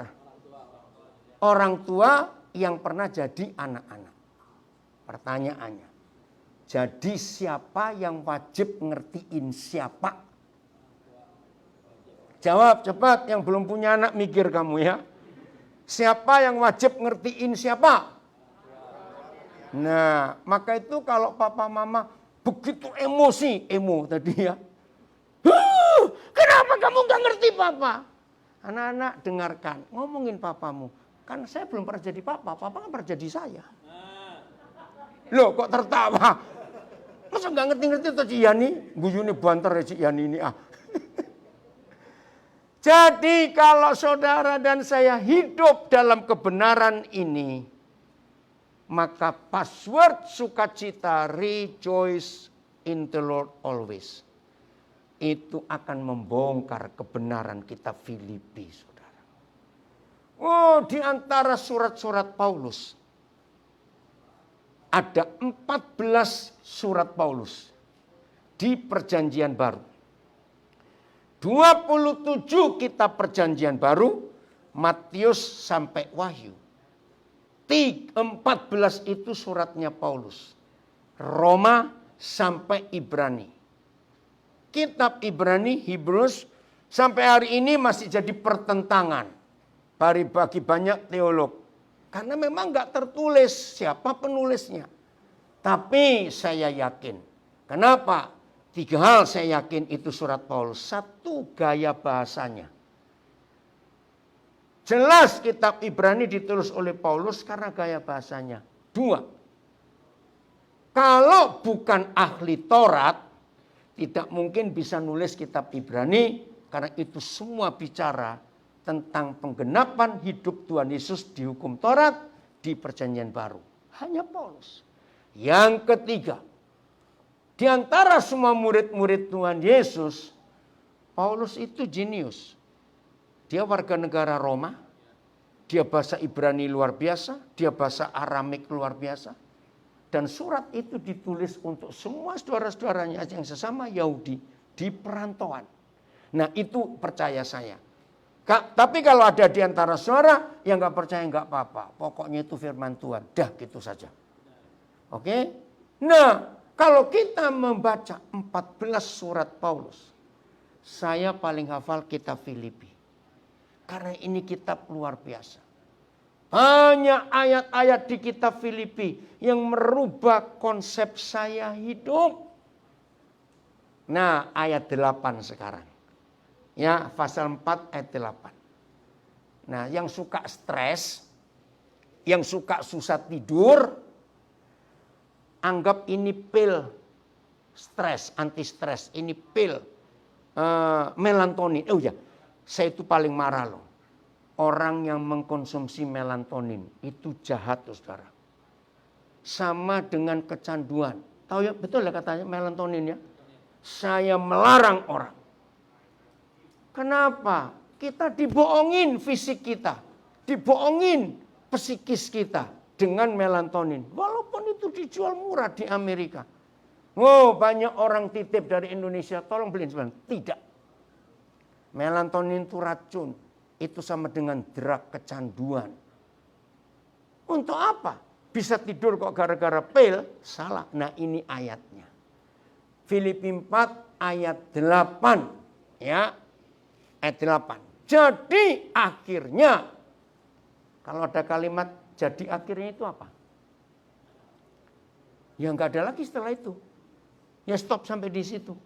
Orang tua yang pernah jadi anak-anak. Pertanyaannya, jadi siapa yang wajib ngertiin siapa? Jawab cepat, yang belum punya anak mikir kamu ya. Siapa yang wajib ngertiin siapa? Nah, maka itu kalau papa mama begitu emo tadi ya. Kenapa kamu gak ngerti papa? Anak-anak dengarkan, ngomongin papamu. Kan saya belum pernah jadi papa kan pernah jadi saya. Loh kok tertawa? Masa gak ngerti-ngerti tuh Cik Yani? Guyune banter ya Cik Yani ini ah. Jadi kalau saudara dan saya hidup dalam kebenaran ini, maka password sukacita rejoice in the Lord always. Itu akan membongkar kebenaran kita Filipi, saudara. Oh, di antara surat-surat Paulus, ada 14 surat Paulus di Perjanjian Baru. 27 kitab Perjanjian Baru, Matius sampai Wahyu. 14 itu suratnya Paulus. Roma sampai Ibrani. Kitab Ibrani, Hebrews, sampai hari ini masih jadi pertentangan bagi banyak teolog. Karena memang nggak tertulis siapa penulisnya. Tapi saya yakin. Kenapa? 3 hal saya yakin itu surat Paulus. 1, gaya bahasanya. Jelas kitab Ibrani ditulis oleh Paulus karena gaya bahasanya. 2, kalau bukan ahli Taurat, tidak mungkin bisa nulis kitab Ibrani karena itu semua bicara tentang penggenapan hidup Tuhan Yesus di hukum Taurat di Perjanjian Baru. Hanya Paulus. Yang ketiga, di antara semua murid-murid Tuhan Yesus, Paulus itu jenius. Dia warga negara Roma, dia bahasa Ibrani luar biasa, dia bahasa Aramik luar biasa. Dan surat itu ditulis untuk semua saudara-saudaranya yang sesama Yahudi di perantauan. Nah itu percaya saya. Tapi kalau ada di antara saudara yang nggak percaya nggak apa-apa. Pokoknya itu firman Tuhan. Dah gitu saja. Oke? Nah kalau kita membaca 14 surat Paulus, saya paling hafal kitab Filipi. Karena ini kitab luar biasa. Banyak ayat-ayat di kitab Filipi yang merubah konsep saya hidup. Nah, ayat 8 sekarang. Ya, pasal 4 ayat 8. Nah, yang suka stres, yang suka susah tidur, anggap ini pil stres, anti stres. Ini pil melatonin. Oh ya, saya itu paling marah loh. Orang yang mengkonsumsi melatonin itu jahat, saudara. Sama dengan kecanduan. Tahu ya, betul ya katanya melatonin ya. Saya melarang orang. Kenapa? Kita dibohongin fisik kita, dibohongin psikis kita dengan melatonin. Walaupun itu dijual murah di Amerika. Oh, banyak orang titip dari Indonesia, tolong beliin sebenarnya. Tidak. Melatonin itu racun. Itu sama dengan drug kecanduan. Untuk apa? Bisa tidur kok gara-gara pil? Salah. Nah ini ayatnya. Filipi 4 ayat 8. Ya. Ayat 8. Jadi akhirnya. Kalau ada kalimat jadi akhirnya itu apa? Ya nggak ada lagi setelah itu. Ya stop sampai di situ.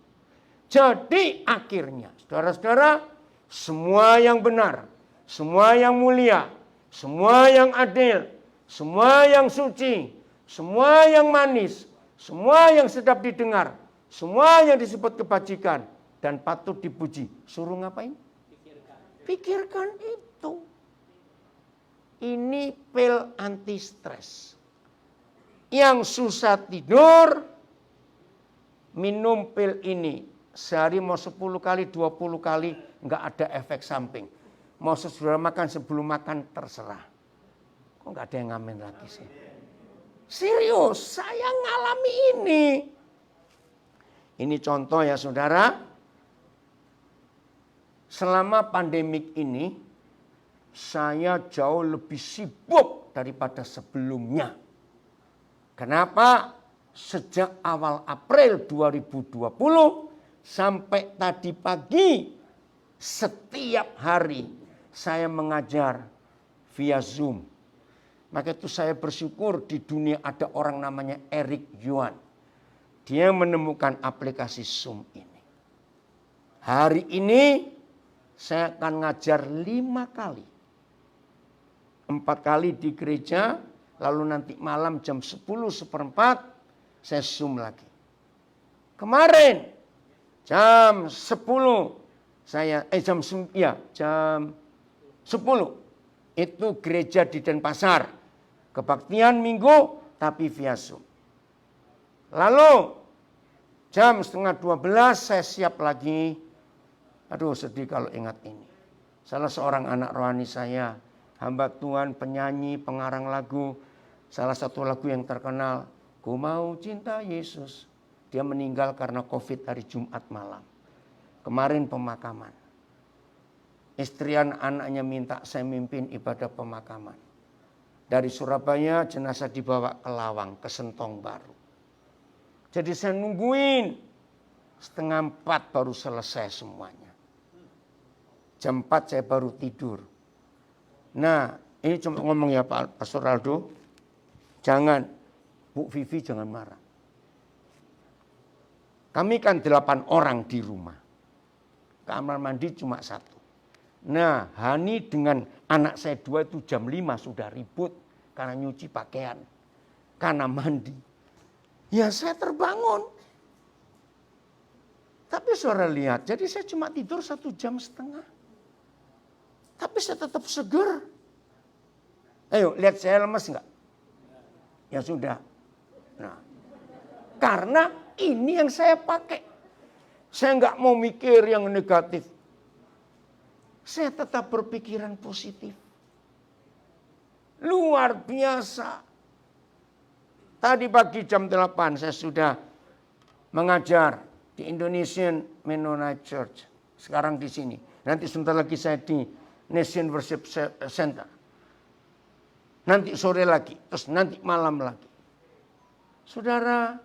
Jadi akhirnya. Saudara-saudara. Semua yang benar, semua yang mulia, semua yang adil, semua yang suci, semua yang manis, semua yang sedap didengar, semua yang disebut kebajikan dan patut dipuji. Suruh ngapain? Pikirkan itu. Ini pil anti stres. yang susah tidur, minum pil ini. Sehari mau 10 kali, 20 kali, nggak ada efek samping. Mau sesudah makan, sebelum makan, terserah. Kok nggak ada yang ngamen lagi sih? Serius, saya ngalami ini. Ini contoh ya saudara. Selama pandemik ini, saya jauh lebih sibuk daripada sebelumnya. Kenapa? Sejak awal April 2020 sampai tadi pagi, setiap hari saya mengajar via Zoom. Maka itu saya bersyukur di dunia ada orang namanya Eric Yuan. Dia menemukan aplikasi Zoom ini. Hari ini saya akan ngajar 5 kali. 4 kali di gereja, lalu nanti malam jam 10:04 saya Zoom lagi. Kemarin jam 10 jam 10 itu gereja di Denpasar. Kebaktian Minggu tapi via Zoom. Lalu jam 11:30 saya siap lagi. Aduh sedih kalau ingat ini. Salah seorang anak rohani saya, hamba Tuhan, penyanyi, pengarang lagu. Salah satu lagu yang terkenal, Ku Mau Cinta Yesus. Dia meninggal karena COVID hari Jumat malam. Kemarin pemakaman. Istri anaknya minta saya mimpin ibadah pemakaman. Dari Surabaya jenazah dibawa ke Lawang, ke Sentong Baru. Jadi saya nungguin 3:30 baru selesai semuanya. Jam 4 saya baru tidur. Nah ini cuma ngomong ya Pak Pastor Aldo. Jangan, Bu Vivi jangan marah. Kami kan 8 orang di rumah. Kamar mandi cuma 1. Nah, Hani dengan anak saya 2 itu jam 5 sudah ribut karena nyuci pakaian, karena mandi. Ya saya terbangun. Tapi saudara lihat, jadi saya cuma tidur 1,5 jam. Tapi saya tetap seger. Ayo, lihat saya lemes enggak? Ya sudah. Nah, karena ini yang saya pakai. Saya enggak mau mikir yang negatif. Saya tetap berpikiran positif. Luar biasa. Tadi pagi jam 8 saya sudah mengajar di Indonesian Mennonite Church. Sekarang di sini. Nanti sebentar lagi saya di Nation Worship Center. Nanti sore lagi. Terus nanti malam lagi. Saudara,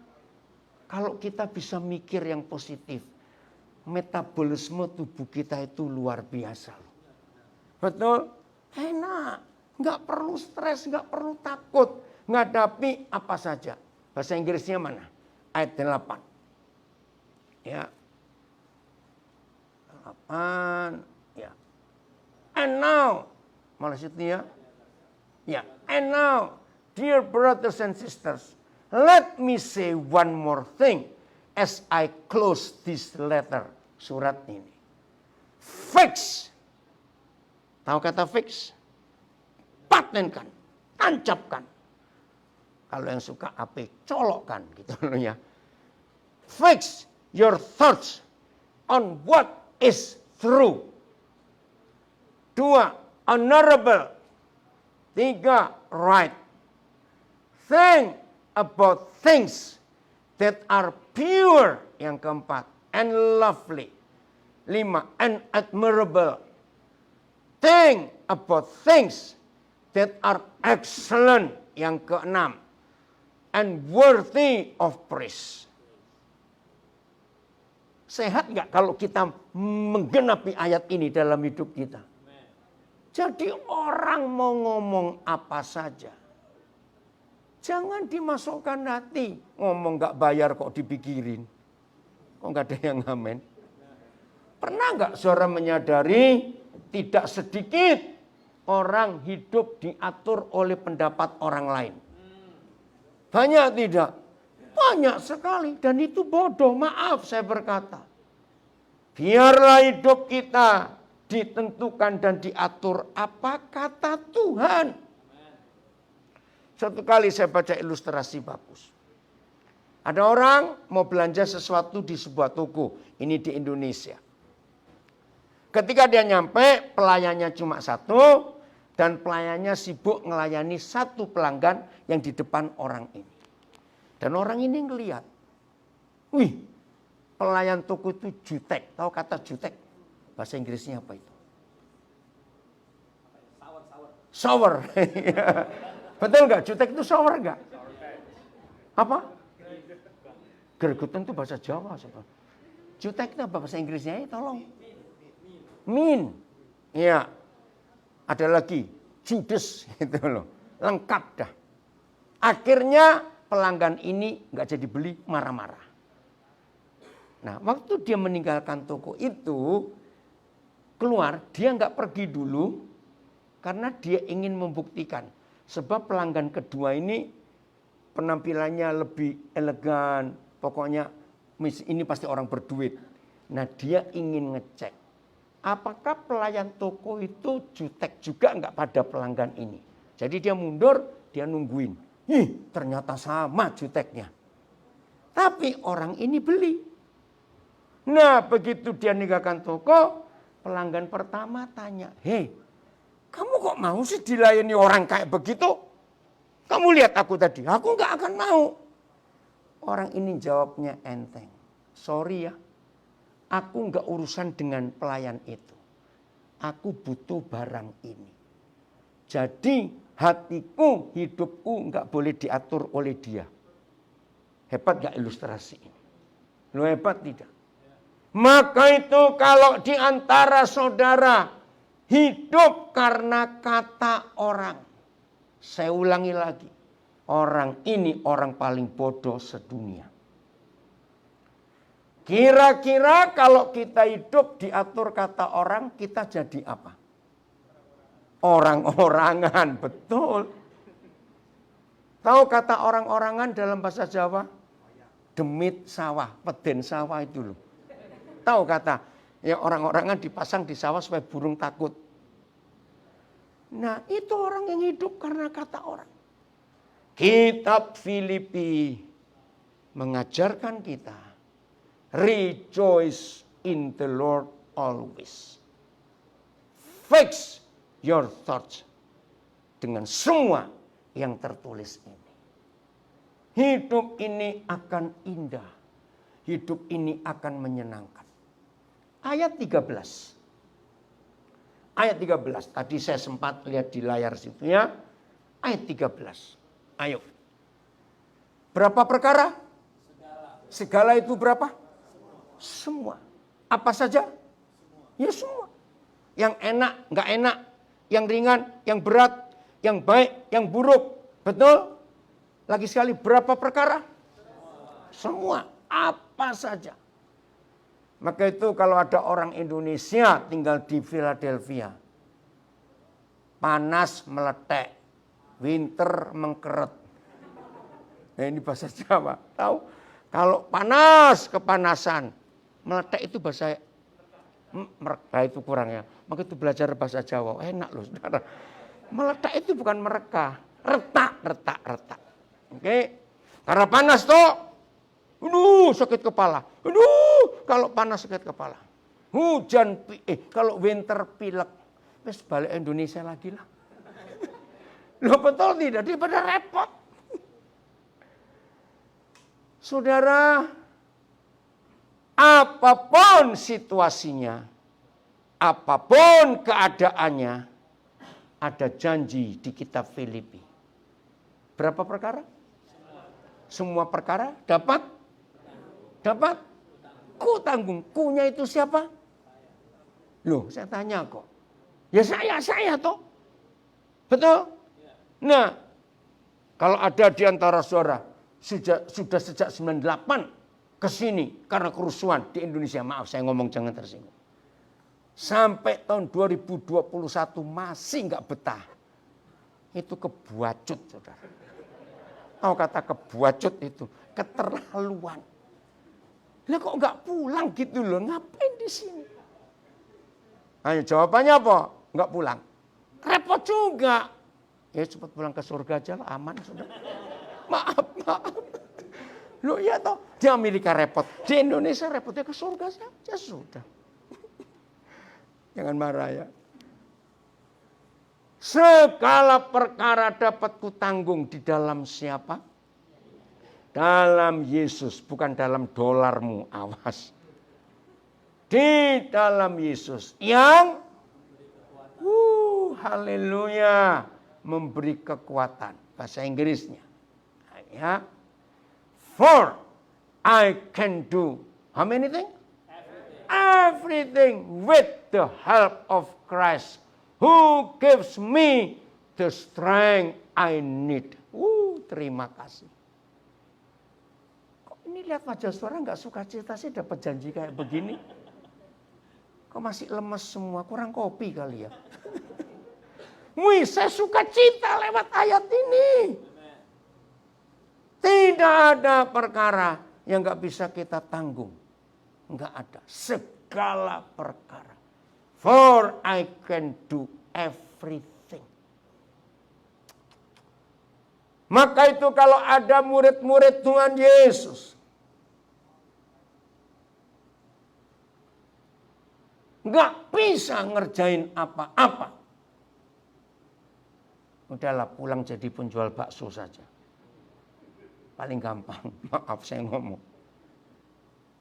kalau kita bisa mikir yang positif, metabolisme tubuh kita itu luar biasa. Betul? Enak. Nggak perlu stres, nggak perlu takut. Ngadapi apa saja. Bahasa Inggrisnya mana? Ayat 8. Ya. 8. Ya. And now. Malah situ ya. Ya. And now, dear brothers and sisters, let me say one more thing. As I close this letter, surat ini. Fix. Tahu kata fix? Patenkan, tancapkan. Kalau yang suka AP, colokkan gitu loh ya. Fix your thoughts on what is true. 2, honorable. 3, right. Think about things that are pure, yang keempat, and lovely. 5, and admirable. Think about things that are excellent, yang keenam, and worthy of praise. Sehat nggak kalau kita menggenapi ayat ini dalam hidup kita? Jadi orang mau ngomong apa saja, jangan dimasukkan hati. Ngomong nggak bayar kok dipikirin. Kok nggak ada yang ngamen? Pernah nggak saudara menyadari tidak sedikit orang hidup diatur oleh pendapat orang lain? Banyak tidak? Banyak sekali. Dan itu bodoh. Maaf saya berkata. Biarlah hidup kita ditentukan dan diatur apa kata Tuhan. Suatu kali saya baca ilustrasi bagus. Ada orang mau belanja sesuatu di sebuah toko. Ini di Indonesia. Ketika dia nyampe, pelayannya cuma satu. Dan pelayannya sibuk melayani satu pelanggan yang di depan orang ini. Dan orang ini ngelihat. Wih, pelayan toko itu jutek. Tahu kata jutek? Bahasa Inggrisnya apa itu? Sour. Betul nggak? Jutek itu sour nggak? Apa? Gregetan itu bahasa Jawa. Jutek itu apa bahasa Inggrisnya? Tolong. Mean. Iya. Ada lagi. Judes. Gitu loh. Lengkap dah. Akhirnya pelanggan ini nggak jadi beli, marah-marah. Nah, waktu dia meninggalkan toko itu, keluar, dia nggak pergi dulu, karena dia ingin membuktikan. Sebab pelanggan kedua ini penampilannya lebih elegan. Pokoknya ini pasti orang berduit. Nah, dia ingin ngecek. Apakah pelayan toko itu jutek juga nggak pada pelanggan ini. Jadi dia mundur, dia nungguin. Ih, ternyata sama juteknya. Tapi orang ini beli. Nah, begitu dia meninggalkan toko, pelanggan pertama tanya, hei, kamu kok mau sih dilayani orang kayak begitu? Kamu lihat aku tadi, aku nggak akan mau. Orang ini jawabnya enteng. Sorry ya, aku nggak urusan dengan pelayan itu. Aku butuh barang ini. Jadi hatiku, hidupku nggak boleh diatur oleh dia. Hebat nggak ilustrasi ini? Lo hebat tidak? Maka itu kalau di antara saudara hidup karena kata orang. Saya ulangi lagi. Orang ini orang paling bodoh sedunia. Kira-kira kalau kita hidup diatur kata orang, kita jadi apa? Orang-orangan, betul. Tahu kata orang-orangan dalam bahasa Jawa? Demit sawah, peden sawah itu loh. Tahu kata, ya orang-orangan dipasang di sawah supaya burung takut. Nah, itu orang yang hidup karena kata orang. Kitab Filipi mengajarkan kita, rejoice in the Lord always. Fix your thoughts dengan semua yang tertulis ini. Hidup ini akan indah. Hidup ini akan menyenangkan. Ayat 13. Ayat 13. Tadi saya sempat lihat di layar situ ya. Ayat 13. Ayo. Berapa perkara? Segala itu berapa? Semua. Apa saja? Ya semua. Yang enak, nggak enak. Yang ringan, yang berat. Yang baik, yang buruk. Betul? Lagi sekali berapa perkara? Semua. Apa saja. Maka itu kalau ada orang Indonesia tinggal di Philadelphia. Panas meletek. Winter mengkeret. Nah, ini bahasa Jawa. Tahu? Kalau panas, kepanasan. Meletek itu bahasa mereka itu kurangnya. Maka itu belajar bahasa Jawa. Enak loh saudara. Meletek itu bukan mereka. Retak. Oke. Karena panas toh. Aduh, sakit kepala. Aduh, kalau panas sakit kepala. Hujan, kalau winter pilek. Wes balik Indonesia lagi lah. Loh betul tidak? Daripada repot. Saudara, apapun situasinya, apapun keadaannya, ada janji di kitab Filipi. Berapa perkara? Semua perkara dapat? Ku tanggung. Kunya itu siapa? Loh, saya tanya kok. Ya saya toh. Betul? Nah, kalau ada di antara saudara sudah sejak 98 ke sini karena kerusuhan di Indonesia. Maaf, saya ngomong jangan tersinggung. Sampai tahun 2021 masih nggak betah. Itu kebuacut, saudara. Tahu kata kebuacut itu? Keterlaluan. Lah kok nggak pulang gitu loh? Ngapain di sini? Ayo jawabannya apa? Nggak pulang. Repot juga. Ya cepat pulang ke surga aja lah, aman sudah. Maaf. Loh ya toh, di Amerika repot, di Indonesia repotnya ke surga saja sudah. Jangan marah ya. Segala perkara dapat kutanggung di dalam siapa? Dalam Yesus, bukan dalam dolarmu, awas. Di dalam Yesus yang haleluya, memberi kekuatan. Bahasa Inggrisnya. Ya. For I can do how many things? Everything with the help of Christ who gives me the strength I need. Terima kasih. Kok ini lihat wajah saudara nggak suka cita sih dapat janji kayak begini? Kok masih lemes semua, kurang kopi kali ya? Wih, saya suka cita lewat ayat ini. Tidak ada perkara yang nggak bisa kita tanggung. Nggak ada. Segala perkara. For I can do everything. Maka itu kalau ada murid-murid Tuhan Yesus. Nggak bisa ngerjain apa-apa. Udahlah pulang jadi penjual bakso saja. Paling gampang, maaf saya ngomong.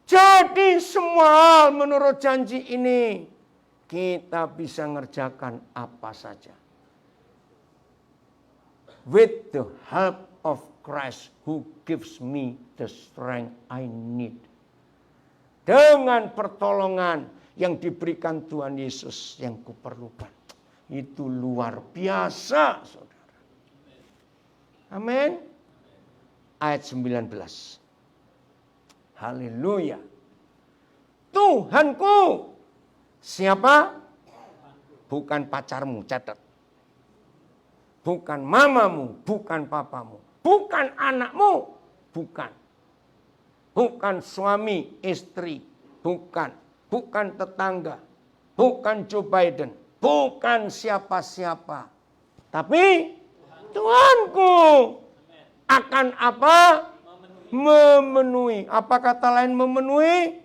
Jadi semua hal menurut janji ini kita bisa ngerjakan apa saja. With the help of Christ who gives me the strength I need. Dengan pertolongan yang diberikan Tuhan Yesus yang kuperlukan. Itu luar biasa, saudara. Amin. Ayat 19. Haleluya. Tuhanku. Siapa? Bukan pacarmu, catat. Bukan mamamu, bukan papamu. Bukan anakmu, bukan. Bukan suami, istri, bukan. Bukan tetangga, bukan Joe Biden, bukan siapa-siapa. Tapi Tuhanku. Akan apa? Memenuhi. Apa kata lain memenuhi?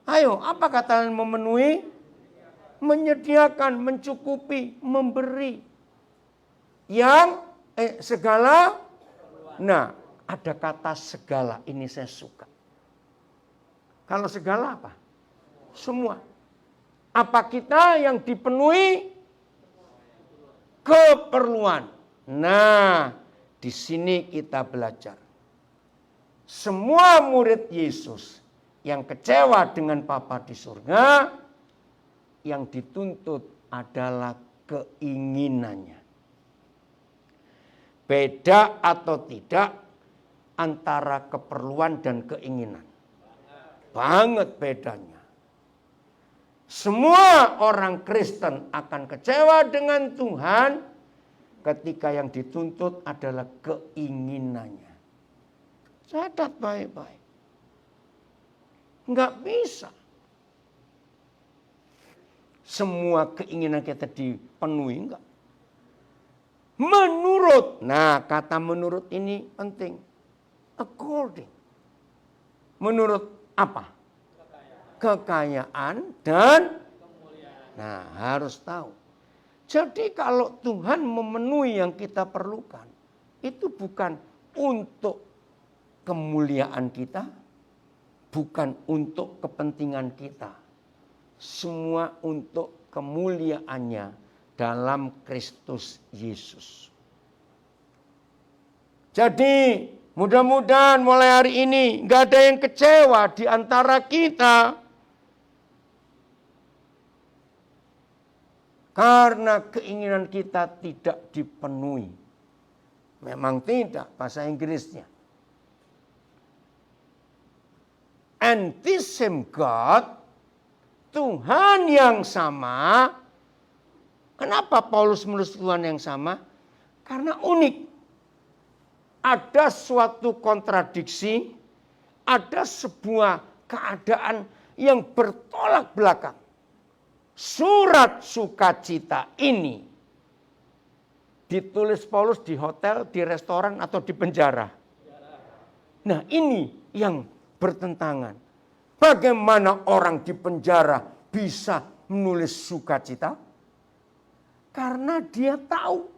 Ayo, apa kata lain memenuhi? Menyediakan, mencukupi, memberi. Yang segala. Nah, ada kata segala, ini saya suka. Kalau segala apa? Semua. Apa kita yang dipenuhi? Keperluan. Nah, di sini kita belajar. Semua murid Yesus yang kecewa dengan Bapa di surga, yang dituntut adalah keinginannya. Beda atau tidak antara keperluan dan keinginan. Banget bedanya. Semua orang Kristen akan kecewa dengan Tuhan ketika yang dituntut adalah keinginannya. Catat baik-baik. Enggak bisa. Semua keinginan kita dipenuhi, enggak. Menurut. Nah, kata menurut ini penting. According. Menurut apa? Kekayaan dan nah, harus tahu. Jadi kalau Tuhan memenuhi yang kita perlukan, itu bukan untuk kemuliaan kita, bukan untuk kepentingan kita. Semua untuk kemuliaannya dalam Kristus Yesus. Jadi mudah-mudahan mulai hari ini nggak ada yang kecewa di antara kita. Karena keinginan kita tidak dipenuhi. Memang tidak, bahasa Inggrisnya. And this same God, Tuhan yang sama. Kenapa Paulus menulis Tuhan yang sama? Karena unik. Ada suatu kontradiksi, ada sebuah keadaan yang bertolak belakang. Surat sukacita ini ditulis Paulus di hotel, di restoran, atau di penjara? Nah, ini yang bertentangan. Bagaimana orang di penjara bisa menulis sukacita? Karena dia tahu.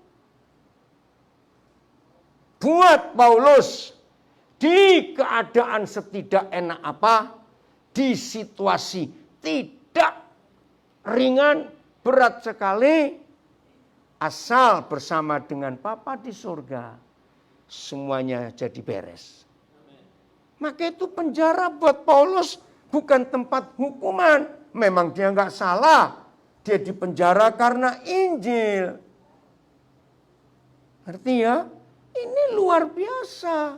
Buat Paulus, di keadaan setidak enak apa, di situasi tidak ringan, berat sekali, asal bersama dengan Bapa di surga, semuanya jadi beres. Maka itu penjara buat Paulus bukan tempat hukuman. Memang dia nggak salah. Dia dipenjara karena Injil. Ngerti ya? Ini luar biasa.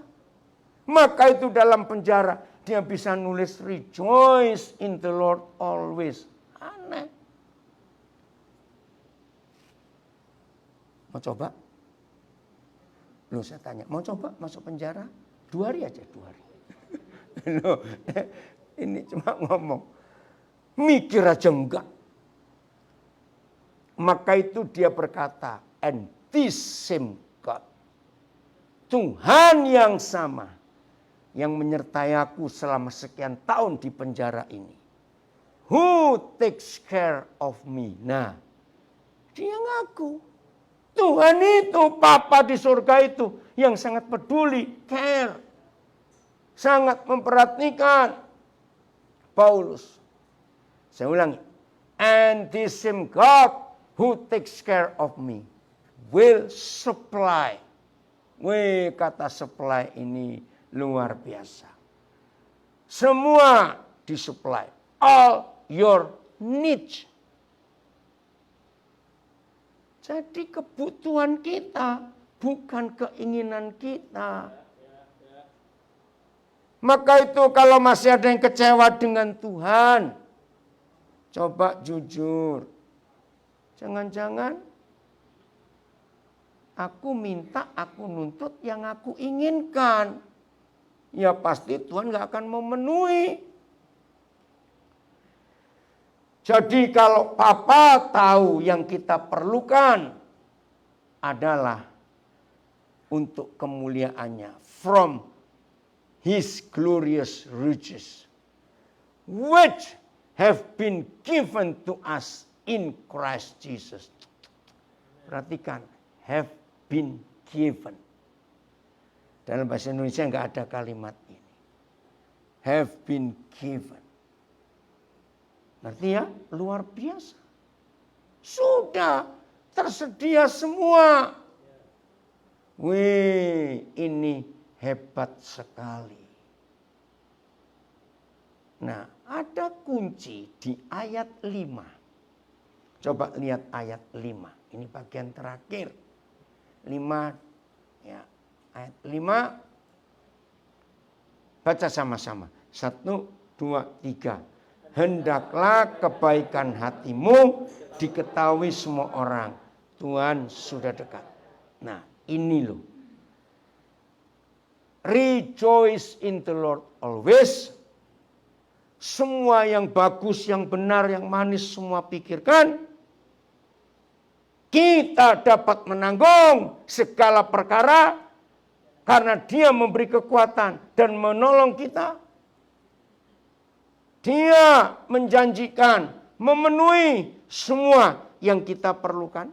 Maka itu dalam penjara dia bisa nulis rejoice in the Lord always. Aneh. Mau coba? Loh, saya tanya, mau coba masuk penjara? 2 hari aja, 2 hari. Loh, ini cuma ngomong. Mikir aja enggak. Maka itu dia berkata, and this same God. Tuhan yang sama. Yang menyertai aku selama sekian tahun di penjara ini. Who takes care of me? Nah, dia ngaku. Tuhan itu, Papa di surga itu yang sangat peduli, care. Sangat memperhatikan Paulus. Saya ulangi. And this same God who takes care of me will supply. Wih, kata supply ini luar biasa. Semua disupply. All your needs. Jadi kebutuhan kita bukan keinginan kita. Maka itu kalau masih ada yang kecewa dengan Tuhan, coba jujur. Jangan-jangan aku minta, aku nuntut yang aku inginkan. Ya pasti Tuhan gak akan memenuhi. Jadi kalau Papa tahu yang kita perlukan adalah untuk kemuliaannya. From His glorious riches, which have been given to us in Christ Jesus. Perhatikan, have been given. Dalam bahasa Indonesia nggak ada kalimat ini. Have been given. Ngerti ya? Luar biasa. Sudah tersedia semua. Wih, ini hebat sekali. Nah, ada kunci di ayat 5. Coba lihat ayat 5. Ini bagian terakhir. 5, ya, ayat 5. Baca sama-sama. 1, 2, 3. Hendaklah kebaikan hatimu diketahui semua orang. Tuhan sudah dekat. Nah, ini loh. Rejoice in the Lord always. Semua yang bagus, yang benar, yang manis semua pikirkan. Kita dapat menanggung segala perkara karena Dia memberi kekuatan dan menolong kita. Dia menjanjikan memenuhi semua yang kita perlukan.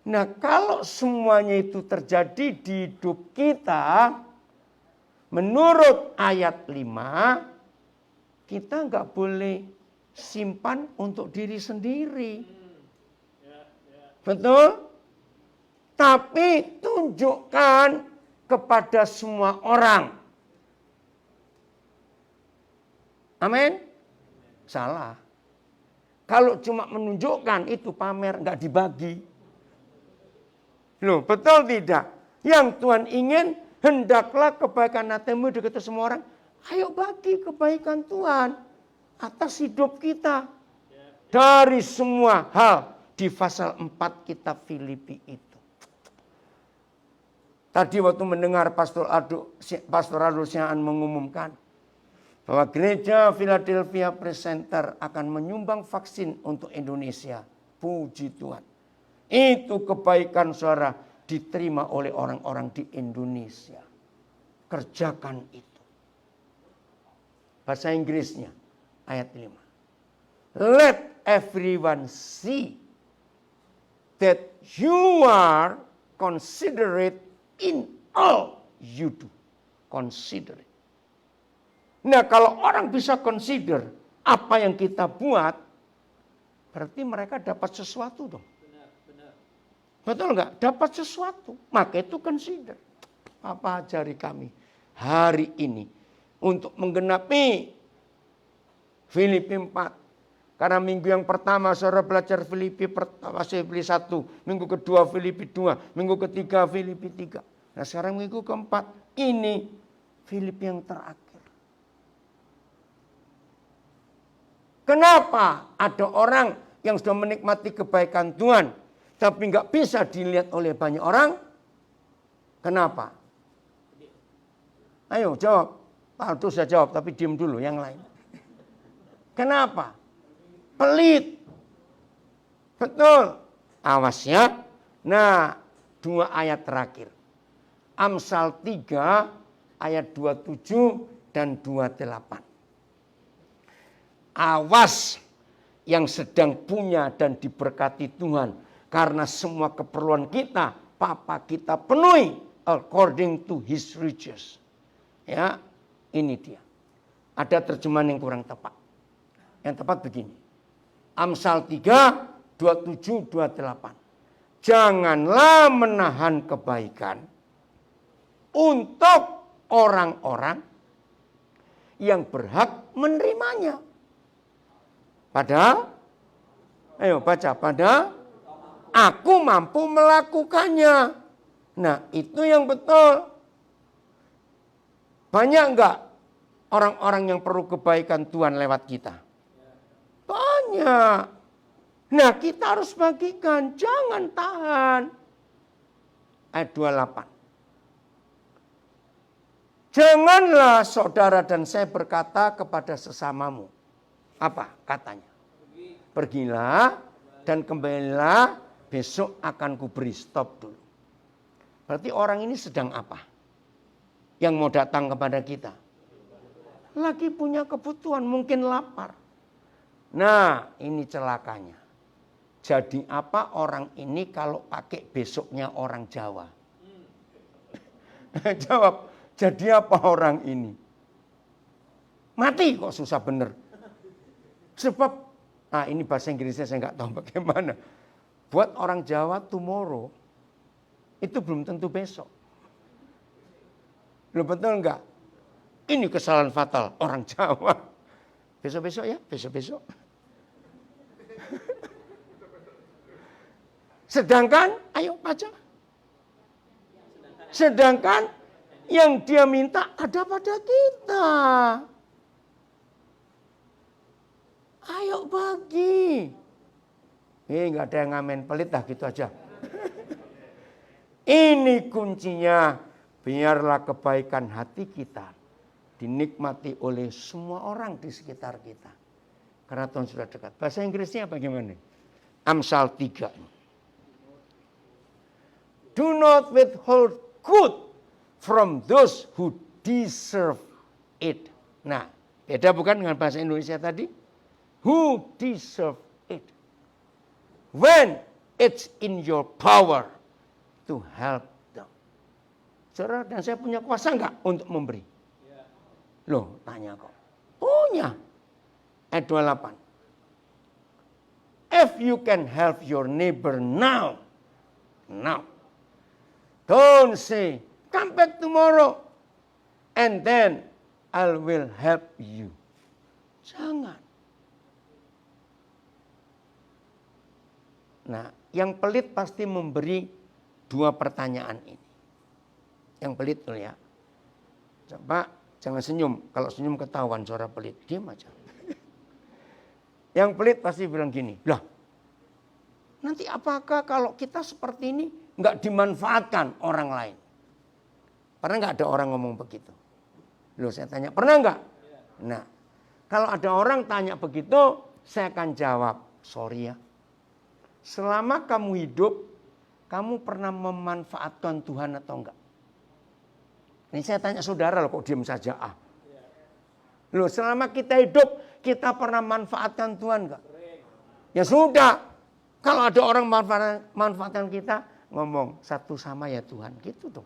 Nah, kalau semuanya itu terjadi di hidup kita, menurut ayat 5, kita nggak boleh simpan untuk diri sendiri. Betul? Tapi tunjukkan kepada semua orang. Amin? Salah. Kalau cuma menunjukkan itu pamer, nggak dibagi. Loh, betul tidak? Yang Tuhan ingin, hendaklah kebaikan hatimu dekat semua orang. Ayo bagi kebaikan Tuhan atas hidup kita. Dari semua hal di pasal 4 kitab Filipi itu. Tadi waktu mendengar Pastor Aldo Siaan mengumumkan bahwa gereja Philadelphia Presenter akan menyumbang vaksin untuk Indonesia. Puji Tuhan. Itu kebaikan saudara diterima oleh orang-orang di Indonesia. Kerjakan itu. Bahasa Inggrisnya ayat 5. Let everyone see that you are considerate in all you do. Considerate. Nah, kalau orang bisa consider apa yang kita buat, berarti mereka dapat sesuatu dong. Betul nggak? Dapat sesuatu. Maka itu consider. Apa ajari kami hari ini untuk menggenapi Filipi 4. Karena minggu yang pertama saudara belajar Filipi 1, minggu kedua Filipi 2, minggu ketiga Filipi 3. Nah sekarang minggu keempat ini Filipi yang terakhir. Kenapa ada orang yang sudah menikmati kebaikan Tuhan tapi nggak bisa dilihat oleh banyak orang? Kenapa? Ayo jawab. Pak Aldo sudah jawab tapi diam dulu yang lain. Kenapa? Pelit. Betul. Awas ya. Nah, 2 ayat terakhir. Amsal 3 ayat 27 dan 28. Awas yang sedang punya dan diberkati Tuhan. Karena semua keperluan kita, Papa kita penuhi according to his riches. Ya, ini dia. Ada terjemahan yang kurang tepat. Yang tepat begini. Amsal 3, 27, 28. Janganlah menahan kebaikan untuk orang-orang yang berhak menerimanya. Padahal, ayo baca, padahal aku mampu melakukannya. Nah itu yang betul. Banyak enggak orang-orang yang perlu kebaikan Tuhan lewat kita? Banyak. Nah kita harus bagikan, jangan tahan. Ayat 28. Janganlah saudara dan saya berkata kepada sesamamu. Apa katanya? Pergilah dan kembalilah, besok akan kuberi. Stop dulu. Berarti orang ini sedang apa? Yang mau datang kepada kita. Lagi punya kebutuhan, mungkin lapar. Nah, ini celakanya. Jadi apa orang ini kalau pakai besoknya orang Jawa? Jawab, jadi apa orang ini? Mati kok susah bener. Sebab, nah ini bahasa Inggrisnya saya nggak tahu bagaimana. Buat orang Jawa tomorrow, itu belum tentu besok. Lo betul nggak? Ini kesalahan fatal orang Jawa. Besok-besok ya, besok-besok. Sedangkan, ayo baca. Sedangkan yang dia minta ada pada kita. Ayo bagi. Nggak ada yang ngamen, pelit dah gitu aja. Ini kuncinya. Biarlah kebaikan hati kita dinikmati oleh semua orang di sekitar kita. Karena Tuhan sudah dekat. Bahasa Inggrisnya bagaimana? Amsal 3. Do not withhold good from those who deserve it. Nah, beda bukan dengan bahasa Indonesia tadi? Who deserve it. When it's in your power to help them. Saudara dan saya punya kuasa enggak untuk memberi? Loh, tanya kok. Punya. Ayat 28. If you can help your neighbor now. Don't say, come back tomorrow. And then I will help you. Jangan. Nah, yang pelit pasti memberi 2 pertanyaan ini. Yang pelit tuh ya. Coba jangan senyum. Kalau senyum ketahuan suara pelit. Diam aja. Yang pelit pasti bilang gini. Lah, nanti apakah kalau kita seperti ini nggak dimanfaatkan orang lain? Pernah nggak ada orang ngomong begitu? Loh saya tanya, pernah nggak? Nah, kalau ada orang tanya begitu, saya akan jawab, sorry ya. selama kamu hidup, kamu pernah memanfaatkan Tuhan atau enggak? Ini saya tanya saudara loh, kok diam saja ah. Loh, selama kita hidup, kita pernah manfaatkan Tuhan enggak? Ya sudah, kalau ada orang manfaatkan kita, ngomong satu sama ya Tuhan, gitu tuh.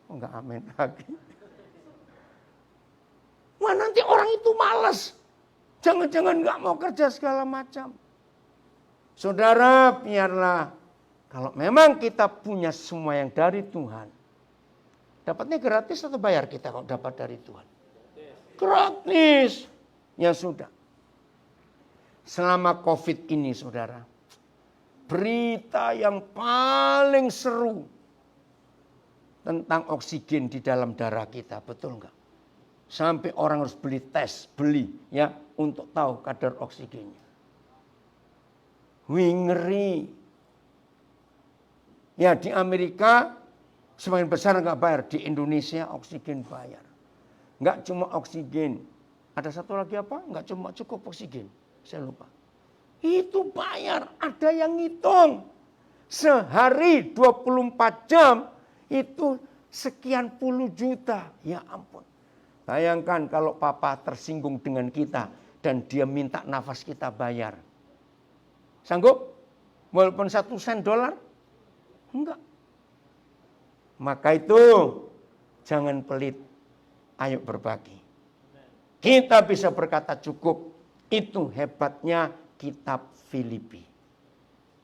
Oh, enggak amin lagi. Wah, nanti orang itu malas. Jangan-jangan enggak mau kerja segala macam. Saudara, biarlah kalau memang kita punya semua yang dari Tuhan, dapatnya gratis atau bayar kita kalau dapat dari Tuhan? Gratis. Ya sudah. Selama COVID ini saudara, berita yang paling seru tentang oksigen di dalam darah kita, betul enggak? Sampai orang harus beli ya untuk tahu kadar oksigennya. Wih, ngeri. Ya di Amerika semakin besar enggak bayar, di Indonesia oksigen bayar. Enggak cuma oksigen. Ada satu lagi apa? Enggak cuma cukup oksigen. Saya lupa. Itu bayar, ada yang ngitung. Sehari 24 jam itu sekian puluh juta. Ya ampun. Bayangkan kalau papa tersinggung dengan kita dan dia minta nafas kita bayar. Sanggup? Walaupun 1 sen dolar? Enggak. Maka itu jangan pelit. Ayo berbagi. Kita bisa berkata cukup. Itu hebatnya kitab Filipi.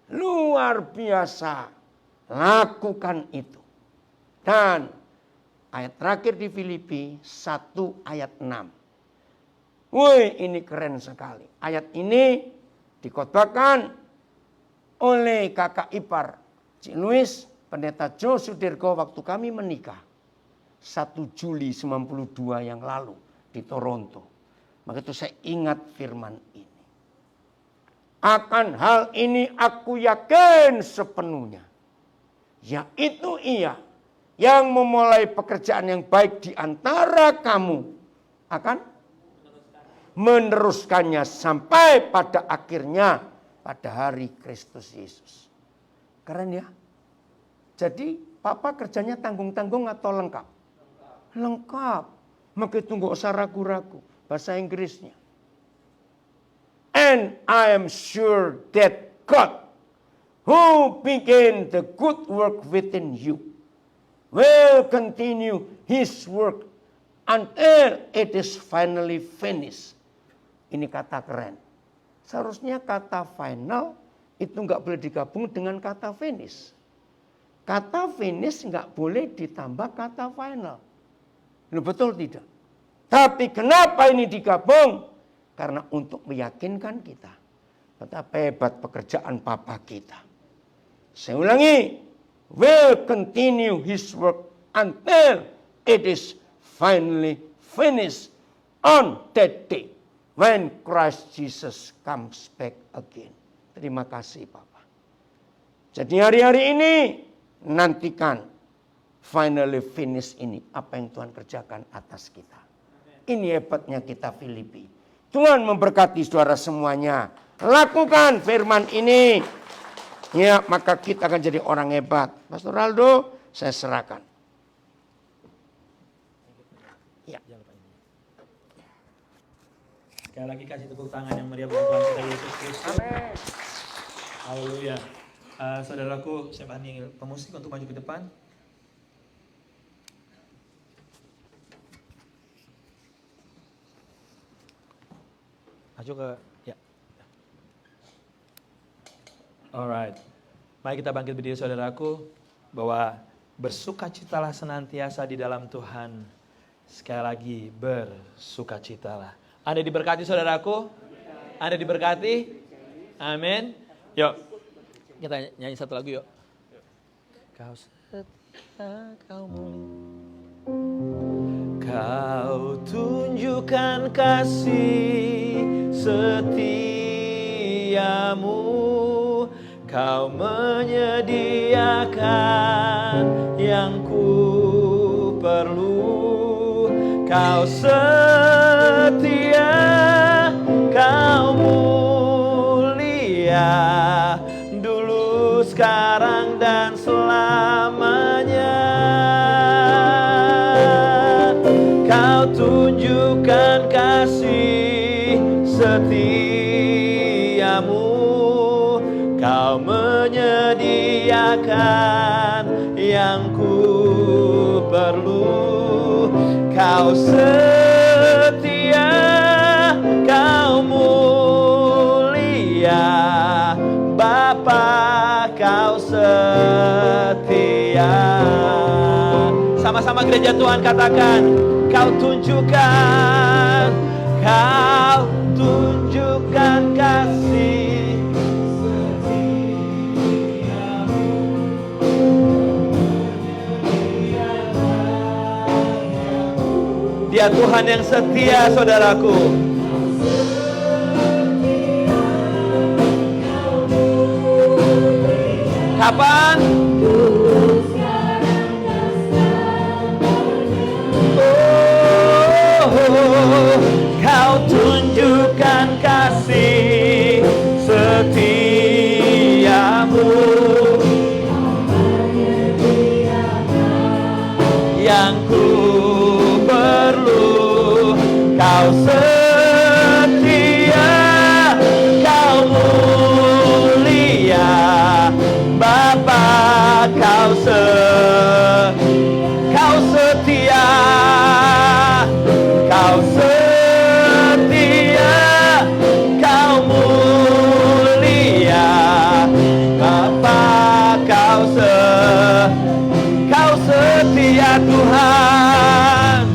Luar biasa. Lakukan itu. Dan ayat terakhir di Filipi 1 ayat 6. Woi, ini keren sekali. Ayat ini dikhotbahkan oleh kakak ipar Cik Louis, Pendeta Joe Sudirgo waktu kami menikah. 1 Juli 92 yang lalu di Toronto. Maka itu saya ingat firman ini. Akan hal ini aku yakin sepenuhnya. Yaitu ia yang memulai pekerjaan yang baik di antara kamu akan meneruskannya sampai pada akhirnya pada hari Kristus Yesus. Keren ya? Jadi papa kerjanya tanggung-tanggung atau lengkap? Lengkap. Maka tunggu usah ragu-ragu. Bahasa Inggrisnya. And I am sure that God who began the good work within you will continue his work until it is finally finished. Ini kata keren. Seharusnya kata final itu nggak boleh digabung dengan kata finish. Kata finish nggak boleh ditambah kata final. Ini betul tidak? Tapi kenapa ini digabung? Karena untuk meyakinkan kita betapa hebat pekerjaan papa kita. Saya ulangi. Will continue his work until it is finally finished on that day when Christ Jesus comes back again. Terima kasih Papa. Jadi hari-hari ini nantikan finally finish ini. Apa yang Tuhan kerjakan atas kita. Ini hebatnya kita Filipi. Tuhan memberkati saudara semuanya. Lakukan firman ini. Ya, maka kita akan jadi orang hebat. Pastor Aldo, saya serahkan. Ya. Sekali lagi kasih tepuk tangan yang meriah buat Tuhan kita Yesus Kristus. Amin. Haleluya. Saudaraku, saya panggil pemusik untuk maju ke depan. Maju ke, ya. Alright. Mari kita bangkit berdiri saudaraku, bahwa bersukacitalah senantiasa di dalam Tuhan. Sekali lagi, bersukacitalah. Anda diberkati saudaraku? Anda diberkati? Amin. Yuk, kita nyanyi satu lagu yuk. Kau setia, kau mulia. Kau tunjukkan kasih setiamu, kau menyediakan yang ku perlu. Kau setia, kau mulia, sekarang dan selamanya. Kau tunjukkan kasih setiamu, Kau menyediakan yang ku perlu. Kau setia, Kau mulia, Bapa, Kau setia. Sama-sama gereja Tuhan katakan, Kau tunjukkan kasih setiamu. Dia Tuhan yang setia, saudaraku. Kapan? Kau tunjukkan kasih setiamu, yang ku perlu. Kau setia, Kau mulia, Bapa, Kau setia, Kau setia, Kau mulia, Bapa, Kau setia Tuhan.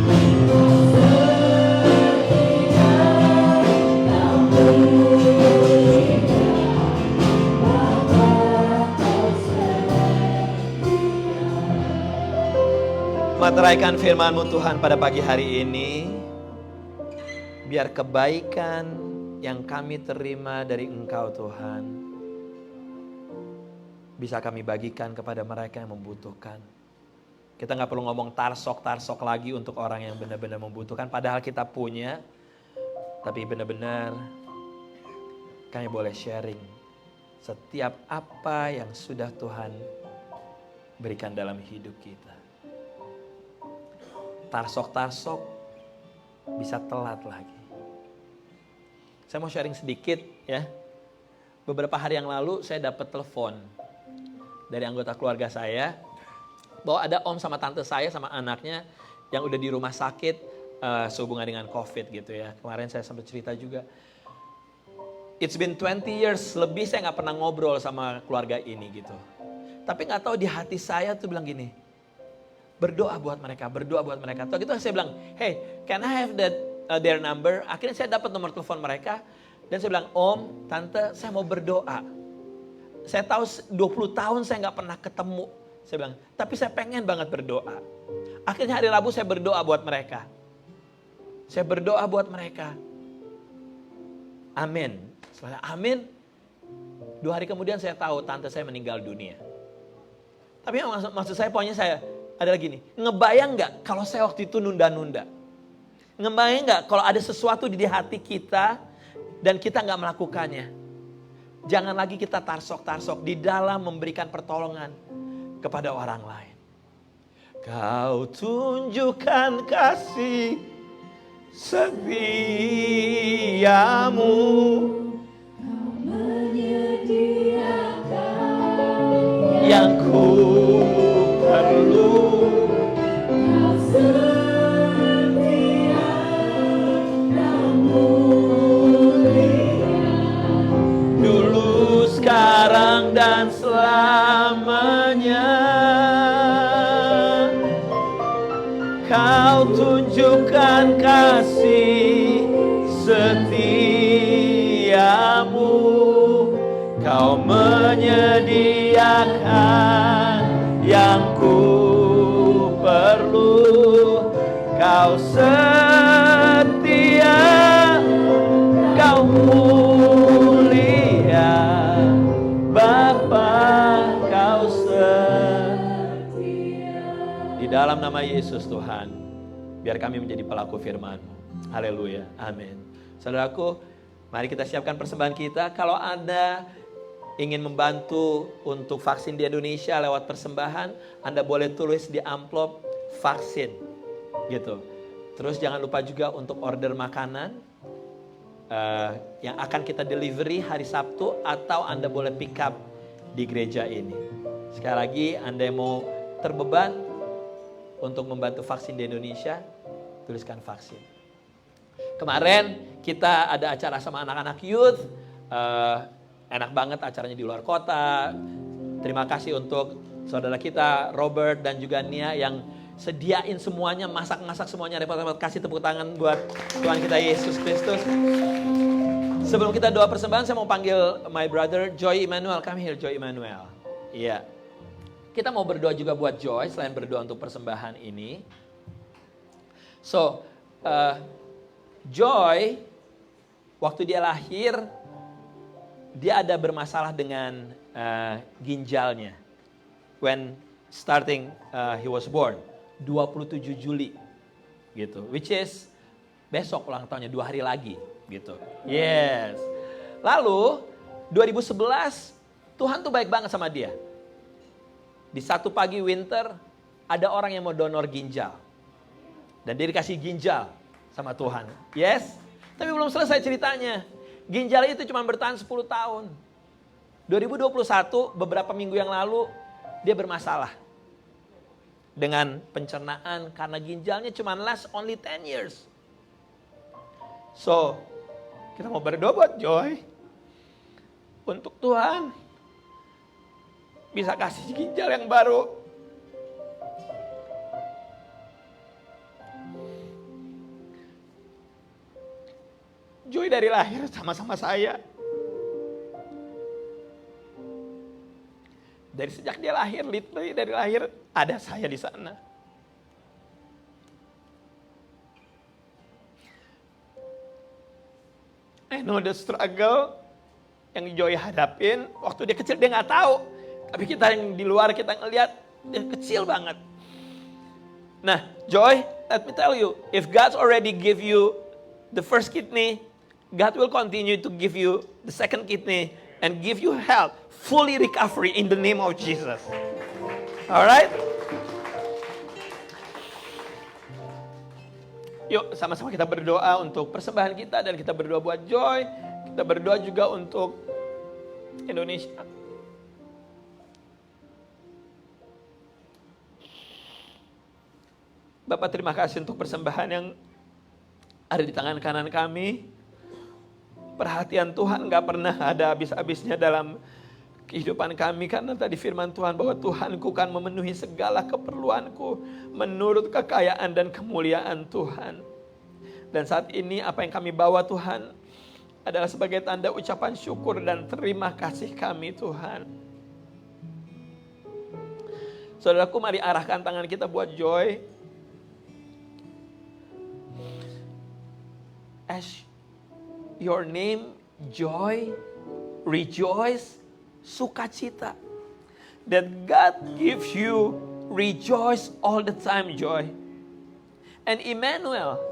Materaikan firman-Mu Tuhan pada pagi hari ini. Biar kebaikan yang kami terima dari Engkau Tuhan bisa kami bagikan kepada mereka yang membutuhkan. Kita gak perlu ngomong tarsok lagi untuk orang yang benar-benar membutuhkan. Padahal kita punya. Tapi benar-benar kami boleh sharing setiap apa yang sudah Tuhan berikan dalam hidup kita. Tarsok bisa telat lagi. Saya mau sharing sedikit ya. Beberapa hari yang lalu saya dapat telepon dari anggota keluarga saya bahwa ada om sama tante saya sama anaknya yang udah di rumah sakit sehubungan dengan COVID gitu ya. Kemarin saya sempat cerita juga. It's been 20 years lebih saya gak pernah ngobrol sama keluarga ini gitu. Tapi gak tahu di hati saya tuh bilang gini, berdoa buat mereka. Tuh gitu saya bilang, hey, can I have their number? Akhirnya saya dapat nomor telepon mereka. Dan saya bilang, om, tante, saya mau berdoa. Saya tahu 20 tahun saya gak pernah ketemu. Saya bilang, tapi saya pengen banget berdoa. Akhirnya hari Rabu saya berdoa buat mereka. Amin. Setelah amin, 2 hari kemudian saya tahu tante saya meninggal dunia. Tapi maksud saya, poinnya saya adalah gini, ngebayang gak kalau saya waktu itu nunda-nunda? Ngebayang gak kalau ada sesuatu di hati kita dan kita gak melakukannya? Jangan lagi kita tarsok di dalam memberikan pertolongan kepada orang lain. Kau tunjukkan kasih setiamu, Kau menyediakan yang ku perlu. Kau setia, Kau mulia, dulu, sekarang, dan selamanya. Kau tunjukkan kasih setiamu, Kau menyediakan yang ku perlu. Kau setia, Kau mulia, Bapa, Kau setia. Di dalam nama Yesus Tuhan, biar kami menjadi pelaku firman-Mu. Haleluya, amin. Saudaraku, mari kita siapkan persembahan kita. Kalau ada ingin membantu untuk vaksin di Indonesia lewat persembahan, Anda boleh tulis di amplop vaksin gitu. Terus jangan lupa juga untuk order makanan yang akan kita delivery hari Sabtu, atau Anda boleh pick up di gereja ini. Sekali lagi, Anda yang mau terbeban untuk membantu vaksin di Indonesia, tuliskan vaksin. Kemarin kita ada acara sama anak-anak youth, enak banget acaranya di luar kota. Terima kasih untuk saudara kita Robert dan juga Nia yang sediain semuanya, masak-masak semuanya, repot-repot. Kasih tepuk tangan buat Tuhan kita Yesus Kristus. Sebelum kita doa persembahan, saya mau panggil my brother Joy Emmanuel. Come here, Joy Emmanuel. Iya. Kita mau berdoa juga buat Joy, selain berdoa untuk persembahan ini. So, Joy, waktu dia lahir, dia ada bermasalah dengan ginjalnya. When starting he was born, 27 Juli gitu. Which is besok ulang tahunnya, 2 hari lagi gitu. Yes. Lalu 2011 Tuhan tuh baik banget sama dia. Di satu pagi winter ada orang yang mau donor ginjal. Dan dia dikasih ginjal sama Tuhan. Yes. Tapi belum selesai ceritanya. Ginjal itu cuma bertahan 10 tahun. 2021 beberapa minggu yang lalu dia bermasalah dengan pencernaan karena ginjalnya cuma last only 10 years. So, kita mau berdoa buat Joy untuk Tuhan bisa kasih ginjal yang baru. Joy dari lahir sama-sama saya. Dari sejak dia lahir, literally dari lahir ada saya di sana. I know the struggle yang Joy hadapin. Waktu dia kecil dia nggak tahu. Tapi kita yang di luar kita ngelihat dia kecil banget. Nah, Joy, let me tell you, if God already give you the first kidney, God will continue to give you the second kidney and give you health, fully recovery in the name of Jesus. Alright? Yuk sama-sama kita berdoa untuk persembahan kita dan kita berdoa buat Joy. Kita berdoa juga untuk Indonesia. Bapak terima kasih untuk persembahan yang ada di tangan kanan kami. Perhatian Tuhan gak pernah ada habis-habisnya dalam kehidupan kami. Karena tadi firman Tuhan bahwa Tuhanku kan memenuhi segala keperluanku menurut kekayaan dan kemuliaan Tuhan. Dan saat ini apa yang kami bawa Tuhan adalah sebagai tanda ucapan syukur dan terima kasih kami Tuhan. Saudaraku, mari arahkan tangan kita buat Joy. As your name, joy, rejoice, sukacita. That God gives you rejoice all the time, joy. And Emmanuel,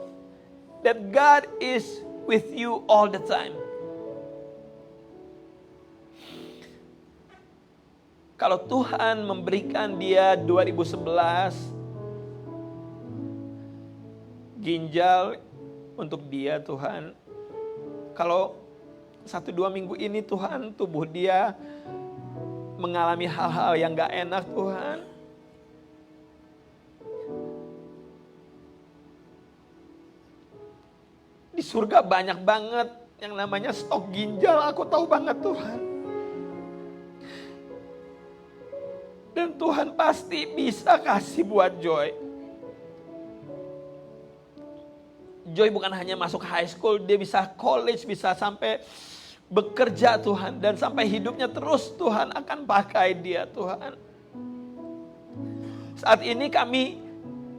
that God is with you all the time. Kalau Tuhan memberikan dia 2011 ginjal untuk dia Tuhan. Kalau 1-2 minggu ini Tuhan tubuh dia mengalami hal-hal yang gak enak Tuhan. Di surga banyak banget yang namanya stok ginjal, aku tahu banget Tuhan. Dan Tuhan pasti bisa kasih buat Joy. Joy bukan hanya masuk high school, dia bisa college, bisa sampai bekerja Tuhan. Dan sampai hidupnya terus Tuhan akan pakai dia Tuhan. Saat ini kami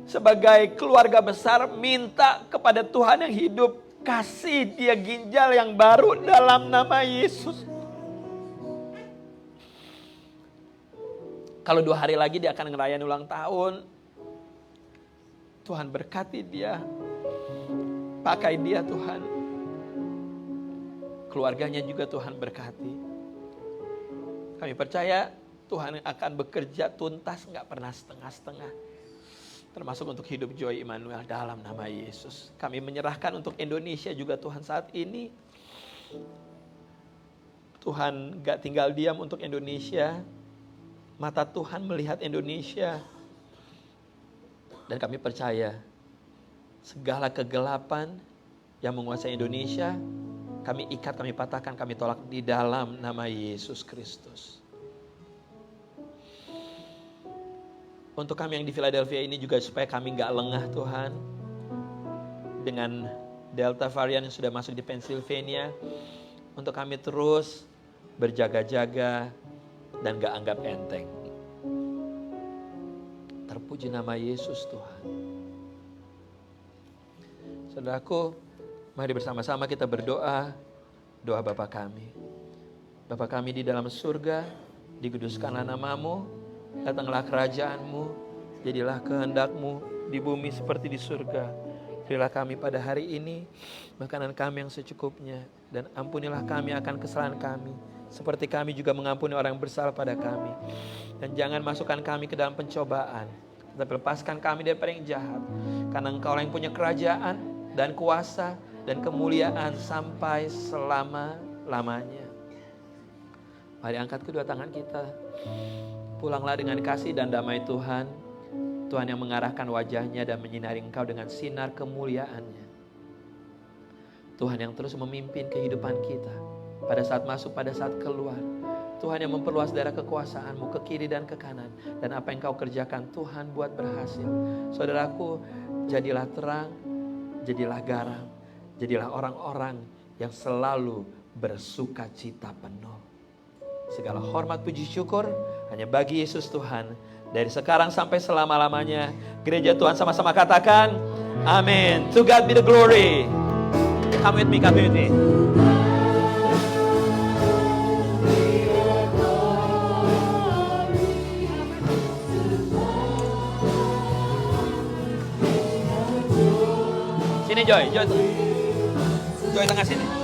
sebagai keluarga besar minta kepada Tuhan yang hidup, kasih dia ginjal yang baru dalam nama Yesus. Kalau 2 hari lagi dia akan ngerayain ulang tahun. Tuhan berkati dia. Pakai dia Tuhan. Keluarganya juga Tuhan berkati. Kami percaya Tuhan akan bekerja tuntas, nggak pernah setengah-setengah. Termasuk untuk hidup Joy Immanuel dalam nama Yesus. Kami menyerahkan untuk Indonesia juga Tuhan saat ini. Tuhan gak tinggal diam untuk Indonesia. Mata Tuhan melihat Indonesia. Dan kami percaya segala kegelapan yang menguasai Indonesia, kami ikat, kami patahkan, kami tolak di dalam nama Yesus Kristus. Untuk kami yang di Philadelphia ini juga supaya kami gak lengah Tuhan. Dengan Delta varian yang sudah masuk di Pennsylvania, untuk kami terus berjaga-jaga dan gak anggap enteng. Terpuji nama Yesus Tuhan. Saudaraku, mari bersama-sama kita berdoa. Doa Bapa kami. Bapa kami di dalam surga, dikuduskanlah namamu, datanglah kerajaanmu, jadilah kehendak-Mu di bumi seperti di surga. Berilah kami pada hari ini makanan kami yang secukupnya, dan ampunilah kami akan kesalahan kami, seperti kami juga mengampuni orang yang bersalah pada kami. Dan jangan masukkan kami ke dalam pencobaan, tetapi lepaskan kami daripada yang jahat. Karena Engkau yang punya kerajaan dan kuasa dan kemuliaan sampai selama-lamanya. Mari angkat kedua tangan kita. Pulanglah dengan kasih dan damai Tuhan. Tuhan yang mengarahkan wajahnya dan menyinari engkau dengan sinar kemuliaannya. Tuhan yang terus memimpin kehidupan kita. Pada saat masuk, pada saat keluar. Tuhan yang memperluas daerah kekuasaan-Mu ke kiri dan ke kanan. Dan apa yang Kau kerjakan Tuhan buat berhasil. Saudaraku, jadilah terang, jadilah garam. Jadilah orang-orang yang selalu bersuka cita penuh. Segala hormat puji syukur hanya bagi Yesus Tuhan. Dari sekarang sampai selama-lamanya. Gereja Tuhan sama-sama katakan amin. To God be the glory. Come with me, community. Sini Joy, Joy tengah sini.